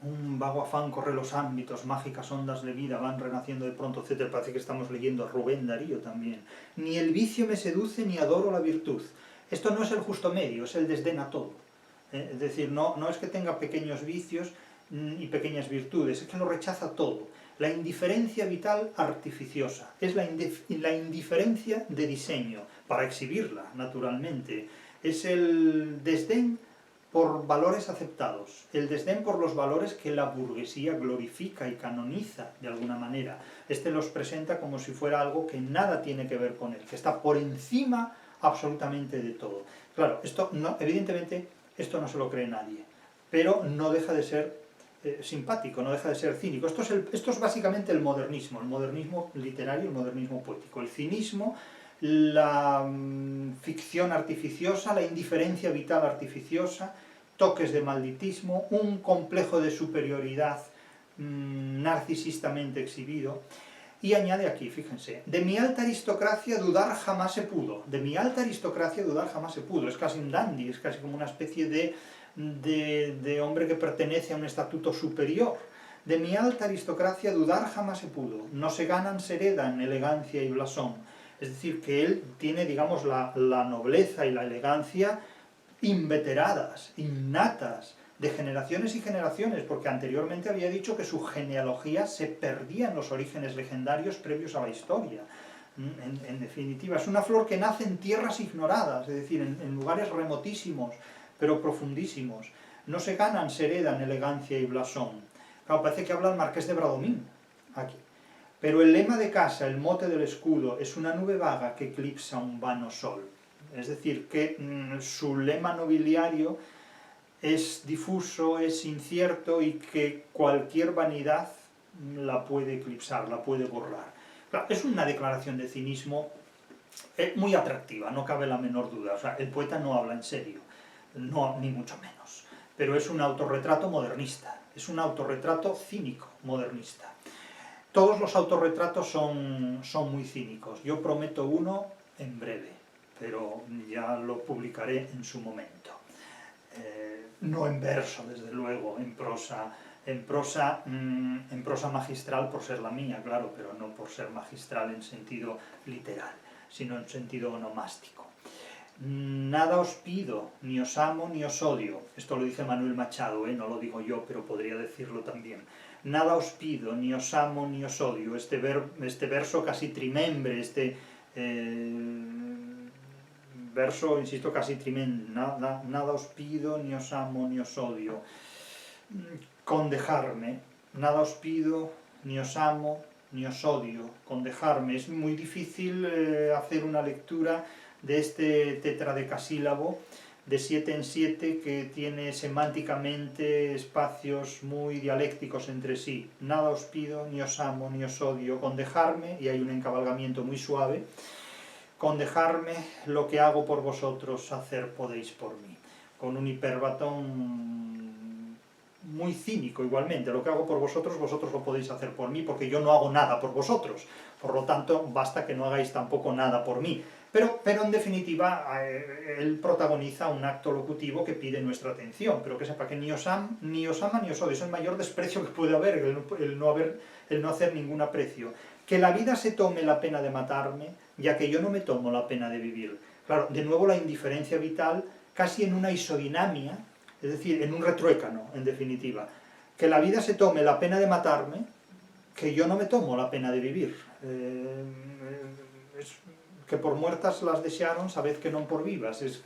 Un vago afán corre los ámbitos, mágicas ondas de vida van renaciendo de pronto, etc. Parece que estamos leyendo a Rubén Darío también. Ni el vicio me seduce ni adoro la virtud. Esto no es el justo medio, es el desdén a todo. Es decir, no es que tenga pequeños vicios y pequeñas virtudes, es que lo rechaza todo. La indiferencia vital artificiosa, es la indiferencia de diseño, para exhibirla, naturalmente. Es el desdén por valores aceptados, el desdén por los valores que la burguesía glorifica y canoniza de alguna manera. Los presenta como si fuera algo que nada tiene que ver con él, que está por encima absolutamente de todo. Claro, evidentemente esto no se lo cree nadie, pero no deja de ser simpático, no deja de ser cínico. Esto es básicamente el modernismo literario, el modernismo poético. El cinismo, la ficción artificiosa, la indiferencia vital artificiosa, toques de malditismo, un complejo de superioridad narcisistamente exhibido. Y añade aquí, fíjense, de mi alta aristocracia dudar jamás se pudo. De mi alta aristocracia dudar jamás se pudo. Es casi un dandy, es casi como una especie de hombre que pertenece a un estatuto superior. De mi alta aristocracia dudar jamás se pudo. No se ganan, se heredan elegancia y blasón. Es decir, que él tiene, digamos, la nobleza y la elegancia inveteradas, innatas, de generaciones y generaciones, porque anteriormente había dicho que su genealogía se perdía en los orígenes legendarios previos a la historia. En definitiva, es una flor que nace en tierras ignoradas, es decir, en lugares remotísimos, pero profundísimos. No se ganan, se heredan elegancia y blasón. Claro, parece que habla el marqués de Bradomín, aquí. Pero el lema de casa, el mote del escudo, es una nube vaga que eclipsa un vano sol. Es decir, que su lema nobiliario es difuso, es incierto y que cualquier vanidad la puede eclipsar, la puede borrar. Claro, es una declaración de cinismo muy atractiva, no cabe la menor duda. O sea, el poeta no habla en serio, no, ni mucho menos. Pero es un autorretrato modernista, es un autorretrato cínico modernista. Todos los autorretratos son muy cínicos. Yo prometo uno en breve, pero ya lo publicaré en su momento. No en verso, desde luego, en prosa magistral por ser la mía, claro, pero no por ser magistral en sentido literal, sino en sentido onomástico. Nada os pido, ni os amo ni os odio. Esto lo dice Manuel Machado, no lo digo yo, pero podría decirlo también. Nada os pido, ni os amo ni os odio. Este verso casi trimembre, verso, insisto, casi tremendo. Nada os pido, ni os amo, ni os odio. Con dejarme, nada os pido, ni os amo, ni os odio. Con dejarme. Es muy difícil hacer una lectura de este tetradecasílabo de 7 en 7 que tiene semánticamente espacios muy dialécticos entre sí. Nada os pido, ni os amo, ni os odio. Con dejarme, y hay un encabalgamiento muy suave, con dejarme lo que hago por vosotros, hacer podéis por mí. Con un hiperbatón muy cínico igualmente. Lo que hago por vosotros, vosotros lo podéis hacer por mí, porque yo no hago nada por vosotros. Por lo tanto, basta que no hagáis tampoco nada por mí. Pero en definitiva, él protagoniza un acto locutivo que pide nuestra atención, pero que sepa que ni os ama ni os odia. Es el mayor desprecio que puede haber, el no hacer ningún aprecio. Que la vida se tome la pena de matarme, ya que yo no me tomo la pena de vivir. Claro, de nuevo la indiferencia vital, casi en una isodinamia, es decir, en un retruécano, en definitiva. Que la vida se tome la pena de matarme, que yo no me tomo la pena de vivir. Que por muertas las desearon, sabed que non por vivas. Es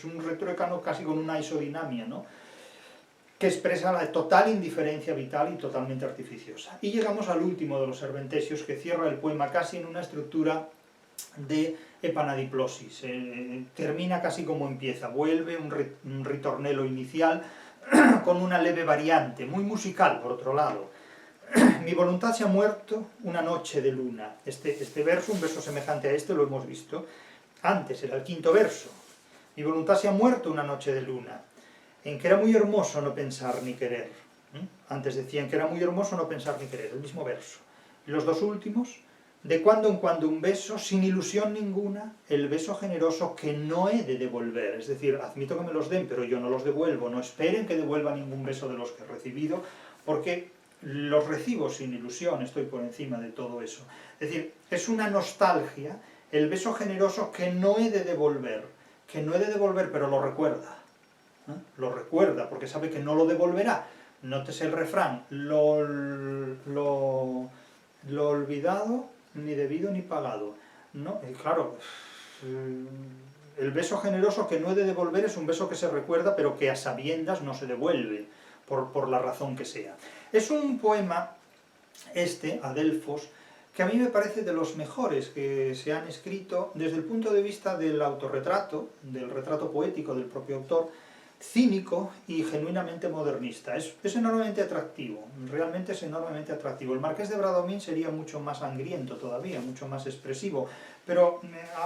un retruécano casi con una isodinamia, ¿no? Que expresa la total indiferencia vital y totalmente artificiosa. Y llegamos al último de los serventesios, que cierra el poema casi en una estructura de epanadiplosis. Termina casi como empieza, vuelve un ritornelo inicial con una leve variante, muy musical por otro lado. Mi voluntad se ha muerto una noche de luna. Este verso, un verso semejante a este, lo hemos visto antes, era el quinto verso. Mi voluntad se ha muerto una noche de luna, en que era muy hermoso no pensar ni querer. Antes decían que era muy hermoso no pensar ni querer, el mismo verso. Y los dos últimos, de cuando en cuando un beso, sin ilusión ninguna, el beso generoso que no he de devolver. Es decir, admito que me los den, pero yo no los devuelvo. No esperen que devuelva ningún beso de los que he recibido, porque los recibo sin ilusión, estoy por encima de todo eso. Es decir, es una nostalgia, el beso generoso que no he de devolver, pero lo recuerda. Lo recuerda, porque sabe que no lo devolverá. Nótese el refrán, lo olvidado, ni debido ni pagado. ¿No? Claro, el beso generoso que no he de devolver es un beso que se recuerda, pero que a sabiendas no se devuelve, por la razón que sea. Es un poema, Adelfos, que a mí me parece de los mejores que se han escrito desde el punto de vista del autorretrato, del retrato poético del propio autor, cínico y genuinamente modernista. Es enormemente atractivo, realmente es enormemente atractivo. El Marqués de Bradomín sería mucho más sangriento todavía, mucho más expresivo, pero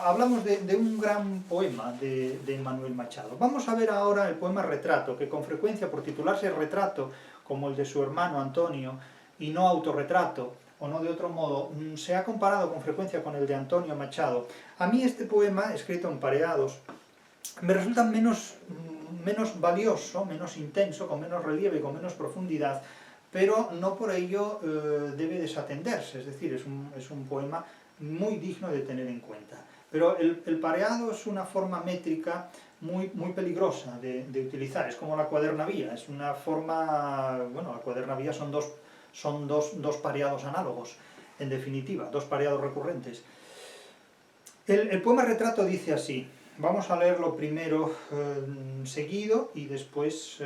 hablamos de un gran poema de Manuel Machado. Vamos a ver ahora el poema Retrato, que con frecuencia, por titularse Retrato, como el de su hermano Antonio, y no Autorretrato, o no de otro modo, se ha comparado con frecuencia con el de Antonio Machado. A mí este poema, escrito en pareados, me resulta menos valioso, menos intenso, con menos relieve, con menos profundidad, pero no por ello debe desatenderse, es decir, es un poema muy digno de tener en cuenta. Pero el pareado es una forma métrica muy peligrosa de utilizar, es como la cuadernavía, es una forma, bueno, la cuadernavía son dos pareados análogos, en definitiva, dos pareados recurrentes. El poema Retrato dice así. Vamos a leerlo primero seguido y después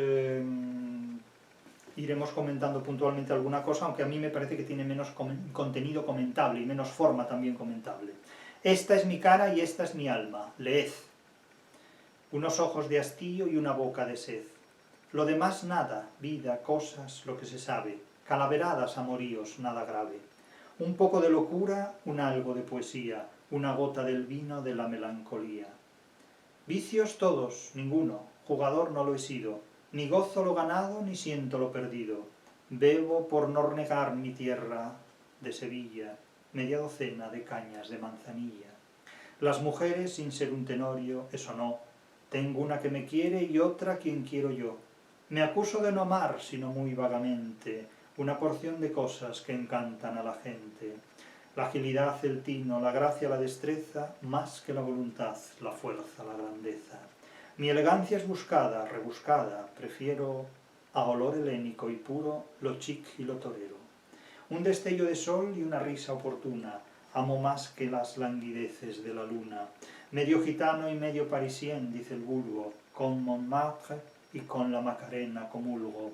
iremos comentando puntualmente alguna cosa, aunque a mí me parece que tiene menos contenido comentable y menos forma también comentable. Esta es mi cara y esta es mi alma, leed. Unos ojos de hastío y una boca de sed. Lo demás nada, vida, cosas, lo que se sabe. Calaveradas, amoríos, nada grave. Un poco de locura, un algo de poesía, una gota del vino de la melancolía. Vicios todos, ninguno, jugador no lo he sido, ni gozo lo ganado ni siento lo perdido. Bebo por no negar mi tierra de Sevilla, media docena de cañas de manzanilla. Las mujeres, sin ser un tenorio, eso no, tengo una que me quiere y otra quien quiero yo. Me acuso de no amar, sino muy vagamente, una porción de cosas que encantan a la gente. La agilidad, el tino, la gracia, la destreza, más que la voluntad, la fuerza, la grandeza. Mi elegancia es buscada, rebuscada, prefiero a olor helénico y puro lo chic y lo torero. Un destello de sol y una risa oportuna, amo más que las languideces de la luna. Medio gitano y medio parisien, dice el vulgo, con Montmartre y con la Macarena comulgo.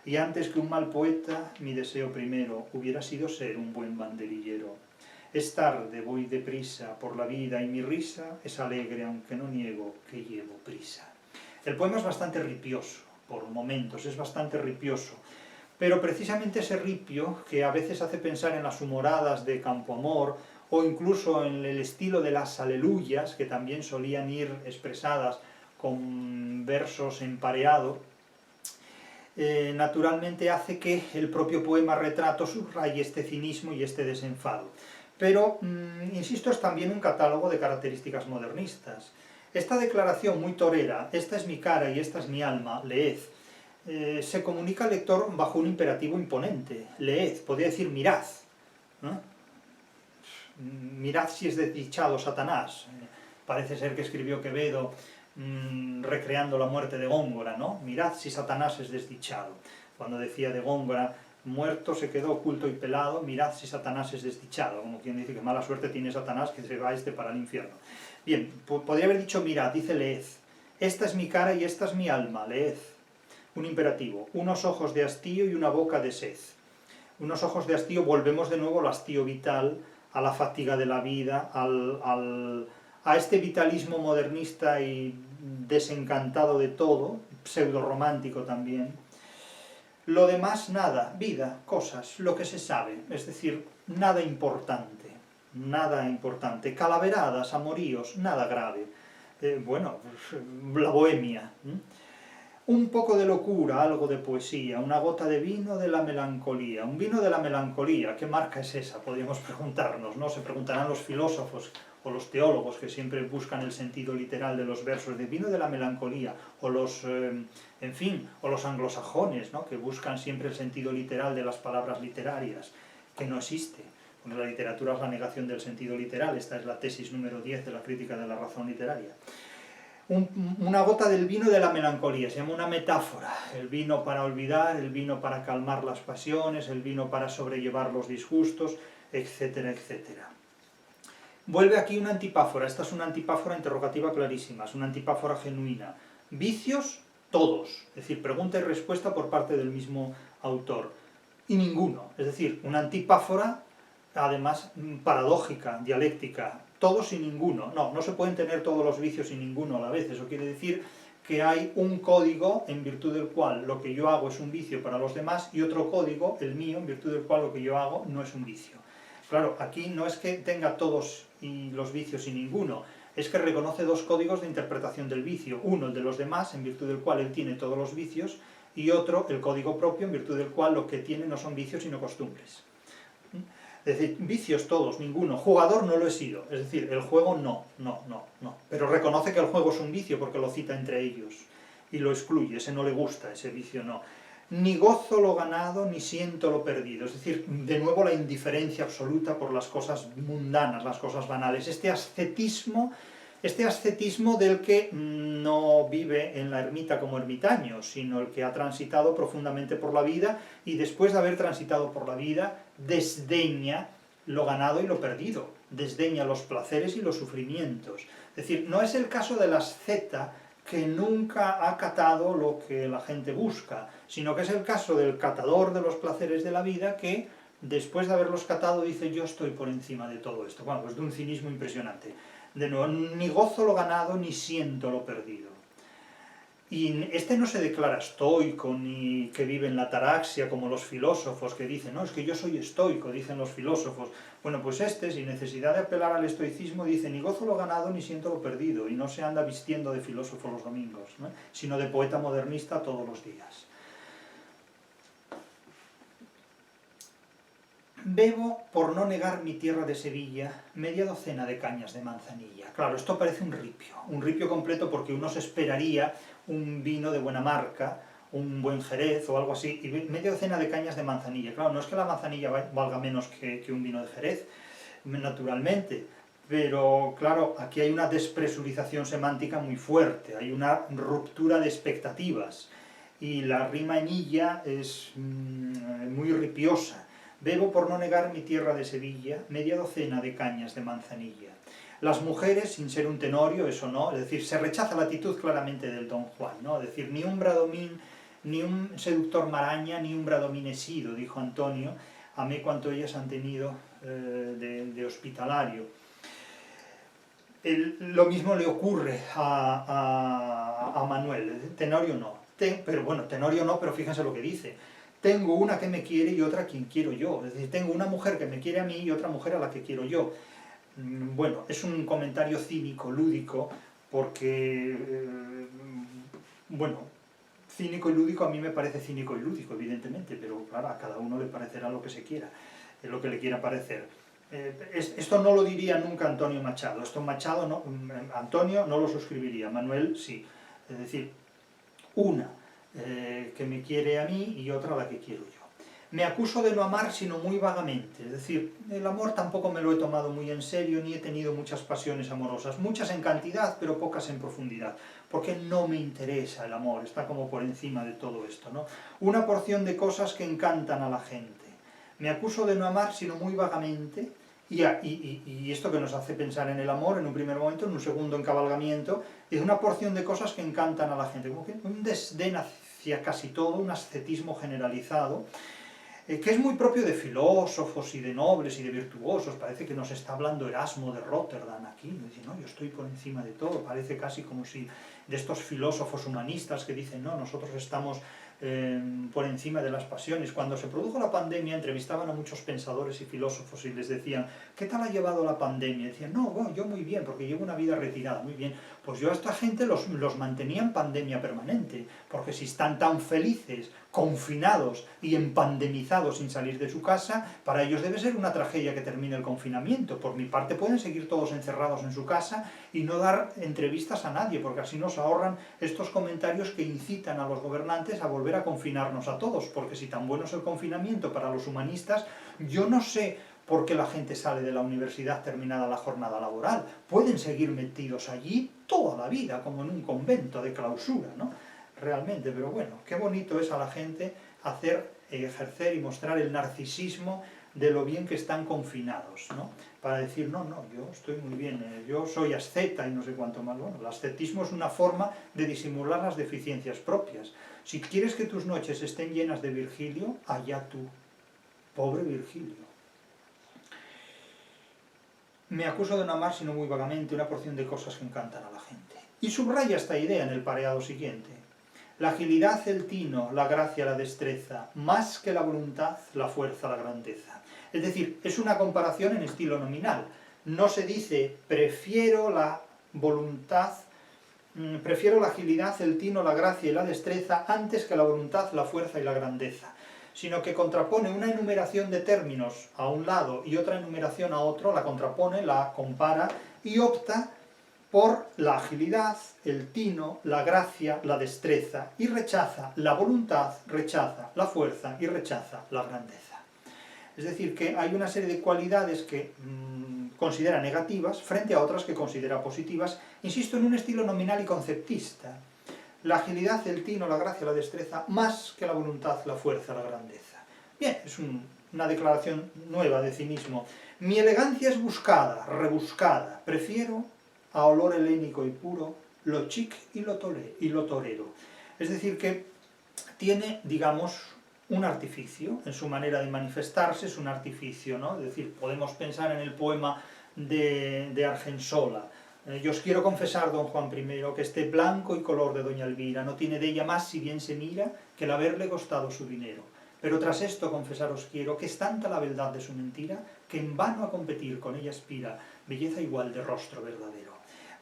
Y antes que un mal poeta, mi deseo primero hubiera sido ser un buen banderillero. Es tarde, voy deprisa por la vida y mi risa es alegre, aunque no niego que llevo prisa. El poema es bastante ripioso, por momentos, es bastante ripioso. Pero precisamente ese ripio, que a veces hace pensar en las humoradas de Campoamor, o incluso en el estilo de las aleluyas, que también solían ir expresadas con versos empareados, naturalmente hace que el propio poema retrato subraye este cinismo y este desenfado. Pero, insisto, es también un catálogo de características modernistas. Esta declaración muy torera, esta es mi cara y esta es mi alma, leed, se comunica al lector bajo un imperativo imponente. Leed, podría decir mirad. Mirad si es desdichado Satanás. Parece ser que escribió Quevedo recreando la muerte de Góngora, ¿no? Mirad si Satanás es desdichado. Cuando decía de Góngora, muerto se quedó oculto y pelado, mirad si Satanás es desdichado. Como quien dice que mala suerte tiene Satanás, que se va para el infierno. Bien, podría haber dicho mirad, dice leed. Esta es mi cara y esta es mi alma, leed. Un imperativo, unos ojos de hastío y una boca de sed. Unos ojos de hastío, volvemos de nuevo al hastío vital, a la fatiga de la vida, a este vitalismo modernista y desencantado de todo, pseudo-romántico también. Lo demás, nada, vida, cosas, lo que se sabe, es decir, nada importante, calaveradas, amoríos, nada grave. Bueno, la bohemia. Un poco de locura, algo de poesía, una gota de vino de la melancolía. Un vino de la melancolía, ¿qué marca es esa? Podríamos preguntarnos, ¿no? Se preguntarán los filósofos o los teólogos que siempre buscan el sentido literal de los versos de vino de la melancolía, o los, en fin, o los anglosajones, ¿no? Que buscan siempre el sentido literal de las palabras literarias, que no existe. Porque la literatura es la negación del sentido literal, esta es la tesis número 10 de la crítica de la razón literaria. Una gota del vino de la melancolía, se llama una metáfora, el vino para olvidar, el vino para calmar las pasiones, el vino para sobrellevar los disgustos, etcétera, etcétera. Vuelve aquí una antipáfora, esta es una antipáfora interrogativa clarísima, es una antipáfora genuina. Vicios, todos, es decir, pregunta y respuesta por parte del mismo autor, y ninguno, es decir, una antipáfora, además paradójica, dialéctica, todos y ninguno. No se pueden tener todos los vicios y ninguno a la vez. Eso quiere decir que hay un código en virtud del cual lo que yo hago es un vicio para los demás y otro código, el mío, en virtud del cual lo que yo hago no es un vicio. Claro, aquí no es que tenga todos y los vicios y ninguno, es que reconoce dos códigos de interpretación del vicio. Uno, el de los demás, en virtud del cual él tiene todos los vicios, y otro, el código propio, en virtud del cual lo que tiene no son vicios sino costumbres. Es decir, vicios todos, ninguno. Jugador no lo he sido, es decir, el juego no. Pero reconoce que el juego es un vicio porque lo cita entre ellos y lo excluye, ese no le gusta, ese vicio no. Ni gozo lo ganado, ni siento lo perdido. Es decir, de nuevo la indiferencia absoluta por las cosas mundanas, las cosas banales. Este ascetismo del que no vive en la ermita como ermitaño, sino el que ha transitado profundamente por la vida y después de haber transitado por la vida desdeña lo ganado y lo perdido, desdeña los placeres y los sufrimientos. Es decir, no es el caso del asceta que nunca ha catado lo que la gente busca, sino que es el caso del catador de los placeres de la vida que, después de haberlos catado, dice yo estoy por encima de todo esto. Bueno, pues de un cinismo impresionante. De nuevo, ni gozo lo ganado, ni siento lo perdido. Y este no se declara estoico ni que vive en la ataraxia como los filósofos que dicen, no, es que yo soy estoico, dicen los filósofos. Bueno, pues este, sin necesidad de apelar al estoicismo, dice, ni gozo lo ganado ni siento lo perdido, y no se anda vistiendo de filósofo los domingos, ¿no?, sino de poeta modernista todos los días. Bebo, por no negar mi tierra de Sevilla, media docena de cañas de manzanilla. Claro, esto parece un ripio completo porque uno se esperaría un vino de buena marca, un buen Jerez o algo así, y media docena de cañas de manzanilla. Claro, no es que la manzanilla valga menos que un vino de Jerez, naturalmente, pero claro, aquí hay una despresurización semántica muy fuerte, hay una ruptura de expectativas, y la rima en illa es muy ripiosa. Bebo, por no negar mi tierra de Sevilla, media docena de cañas de manzanilla. Las mujeres, sin ser un tenorio, eso no, es decir, se rechaza la actitud claramente del Don Juan, ¿no? Es decir, ni un Bradomín, ni un seductor maraña, ni un Bradomín he sido, dijo Antonio, amé cuanto ellas han tenido de hospitalario. Lo mismo le ocurre a Manuel, tenorio no, pero bueno, tenorio no, pero fíjense lo que dice. Tengo una que me quiere y otra a quien quiero yo. Es decir, tengo una mujer que me quiere a mí y otra mujer a la que quiero yo. Bueno, es un comentario cínico, lúdico, porque, bueno, cínico y lúdico a mí me parece cínico y lúdico, evidentemente, pero claro, a cada uno le parecerá lo que se quiera, lo que le quiera parecer. Esto no lo diría nunca Antonio Machado. Antonio no lo suscribiría, Manuel sí. Es decir, una que me quiere a mí y otra a la que quiero yo. Me acuso de no amar sino muy vagamente, es decir, el amor tampoco me lo he tomado muy en serio, ni he tenido muchas pasiones amorosas, muchas en cantidad, pero pocas en profundidad, porque no me interesa el amor, está como por encima de todo esto, ¿no? Una porción de cosas que encantan a la gente. Me acuso de no amar sino muy vagamente, y esto que nos hace pensar en el amor en un primer momento, en un segundo encabalgamiento, es una porción de cosas que encantan a la gente, como que un desdén hacia casi todo, un ascetismo generalizado, que es muy propio de filósofos y de nobles y de virtuosos. Parece que nos está hablando Erasmo de Rotterdam aquí, dice, no, yo estoy por encima de todo, parece casi como si de estos filósofos humanistas que dicen, no, nosotros estamos por encima de las pasiones. Cuando se produjo la pandemia entrevistaban a muchos pensadores y filósofos y les decían, ¿qué tal ha llevado la pandemia? Y decían, no, bueno, yo muy bien, porque llevo una vida retirada, muy bien. Pues yo a esta gente los mantenía en pandemia permanente, porque si están tan felices, confinados y empandemizados sin salir de su casa, para ellos debe ser una tragedia que termine el confinamiento. Por mi parte pueden seguir todos encerrados en su casa y no dar entrevistas a nadie, porque así nos ahorran estos comentarios que incitan a los gobernantes a volver a confinarnos a todos, porque si tan bueno es el confinamiento para los humanistas, yo no sé por qué la gente sale de la universidad terminada la jornada laboral. Pueden seguir metidos allí toda la vida, como en un convento de clausura, ¿no? Realmente, pero bueno, qué bonito es a la gente ejercer y mostrar el narcisismo de lo bien que están confinados, ¿no? Para decir, no, yo estoy muy bien, yo soy asceta y no sé cuánto más. Bueno, el ascetismo es una forma de disimular las deficiencias propias. Si quieres que tus noches estén llenas de Virgilio, allá tú, pobre Virgilio. Me acuso de no amar sino muy vagamente una porción de cosas que encantan a la gente. Y subraya esta idea en el pareado siguiente. La agilidad, el tino, la gracia, la destreza, más que la voluntad, la fuerza, la grandeza. Es decir, es una comparación en estilo nominal. No se dice, prefiero la voluntad, prefiero la agilidad, el tino, la gracia y la destreza antes que la voluntad, la fuerza y la grandeza, sino que contrapone una enumeración de términos a un lado y otra enumeración a otro, la contrapone, la compara y opta por la agilidad, el tino, la gracia, la destreza, y rechaza la voluntad, rechaza la fuerza y rechaza la grandeza. Es decir, que hay una serie de cualidades que considera negativas frente a otras que considera positivas, insisto, en un estilo nominal y conceptista. La agilidad, el tino, la gracia, la destreza, más que la voluntad, la fuerza, la grandeza. Bien, es una declaración nueva de cinismo. Mi elegancia es buscada, rebuscada, prefiero a olor helénico y puro, lo chic y lo torero. Es decir, que tiene, digamos, un artificio en su manera de manifestarse, es un artificio, ¿no? Es decir, podemos pensar en el poema de Argensola, Yo os quiero confesar, don Juan I, que este blanco y color de doña Elvira no tiene de ella más, si bien se mira, que el haberle costado su dinero. Pero tras esto confesaros quiero que es tanta la beldad de su mentira, que en vano a competir con ella aspira belleza igual de rostro verdadero.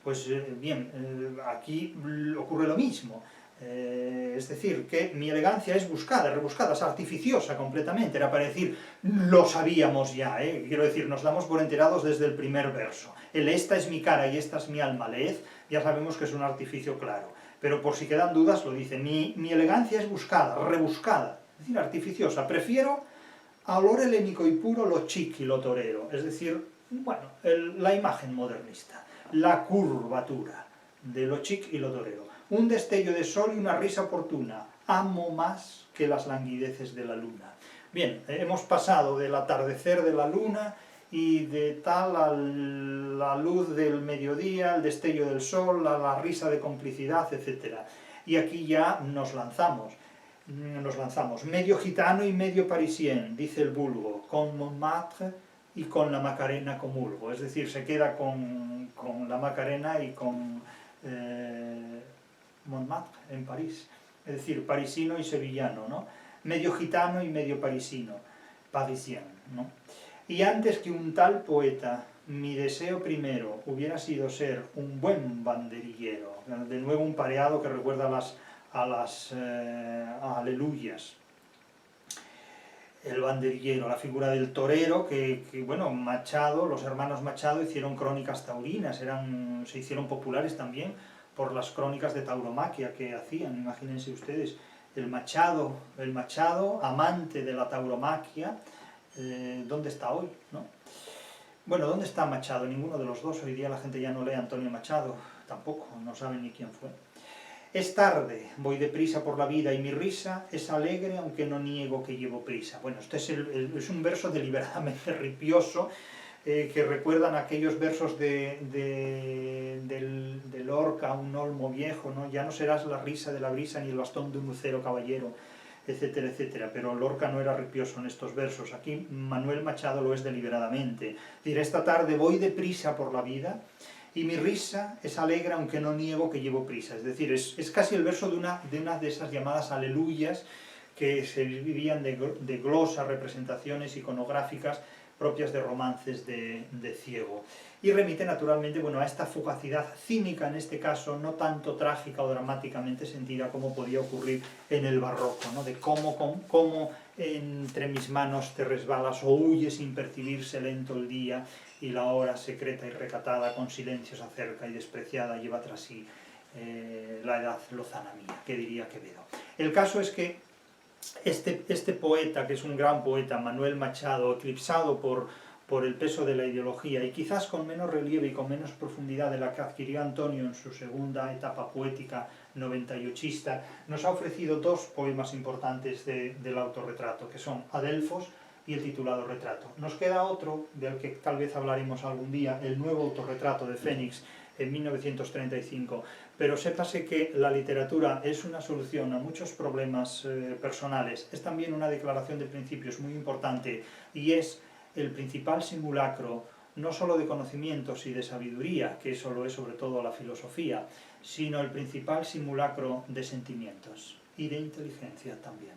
Pues bien, aquí ocurre lo mismo. Es decir, que mi elegancia es buscada, rebuscada, es artificiosa completamente, era para decir, lo sabíamos ya, quiero decir, nos damos por enterados desde el primer verso. El esta es mi cara y esta es mi alma, leed, ya sabemos que es un artificio claro. Pero por si quedan dudas, lo dice, mi elegancia es buscada, rebuscada, es decir, artificiosa. Prefiero a olor helénico y puro lo chic y lo torero, es decir, bueno, la imagen modernista, la curvatura de lo chic y lo torero. Un destello de sol y una risa oportuna, amo más que las languideces de la luna. Bien, hemos pasado del atardecer de la luna y de tal a la luz del mediodía, el destello del sol, a la risa de complicidad, etc. Y aquí ya nos lanzamos, medio gitano y medio parisien, dice el vulgo, con Montmartre y con la Macarena comulgo, es decir, se queda con la Macarena y con Montmartre en París, es decir, parisino y sevillano, ¿no? Medio gitano y medio parisino, parisien, ¿no? Y antes que un tal poeta, mi deseo primero hubiera sido ser un buen banderillero, de nuevo un pareado que recuerda a las aleluyas. El banderillero, la figura del torero, que bueno, Machado, los hermanos Machado hicieron crónicas taurinas, se hicieron populares también por las crónicas de tauromaquia que hacían, imagínense ustedes, el Machado, amante de la tauromaquia, ¿dónde está hoy, no? Bueno, ¿dónde está Machado? Ninguno de los dos, hoy día la gente ya no lee a Antonio Machado, tampoco, no saben ni quién fue. Es tarde, voy deprisa por la vida y mi risa es alegre aunque no niego que llevo prisa. Bueno, este es un verso deliberadamente ripioso, que recuerdan aquellos versos de Lorca, un olmo viejo, ¿no? Ya no serás la risa de la brisa ni el bastón de un lucero caballero, etcétera, etcétera. Pero Lorca no era ripioso en estos versos. Aquí Manuel Machado lo es deliberadamente. Es decir, esta tarde voy deprisa por la vida y mi risa es alegre aunque no niego que llevo prisa. Es decir, es casi el verso de una de esas llamadas aleluyas que se vivían de glosas, representaciones iconográficas propias de romances de ciego. Y remite naturalmente, bueno, a esta fugacidad cínica, en este caso, no tanto trágica o dramáticamente sentida como podía ocurrir en el barroco, ¿no? De cómo entre mis manos te resbalas o huyes sin percibirse lento el día y la hora secreta y recatada con silencio se acerca y despreciada lleva tras sí la edad lozana mía, que diría Quevedo. El caso es que este poeta, que es un gran poeta, Manuel Machado, eclipsado por el peso de la ideología y quizás con menos relieve y con menos profundidad de la que adquirió Antonio en su segunda etapa poética 98ista, nos ha ofrecido dos poemas importantes del autorretrato, que son Adelfos y el titulado Retrato. Nos queda otro, del que tal vez hablaremos algún día, el nuevo autorretrato de Fénix, en 1935, pero sépase que la literatura es una solución a muchos problemas personales, es también una declaración de principios muy importante y es el principal simulacro no solo de conocimientos y de sabiduría, que eso lo es sobre todo la filosofía, sino el principal simulacro de sentimientos y de inteligencia también.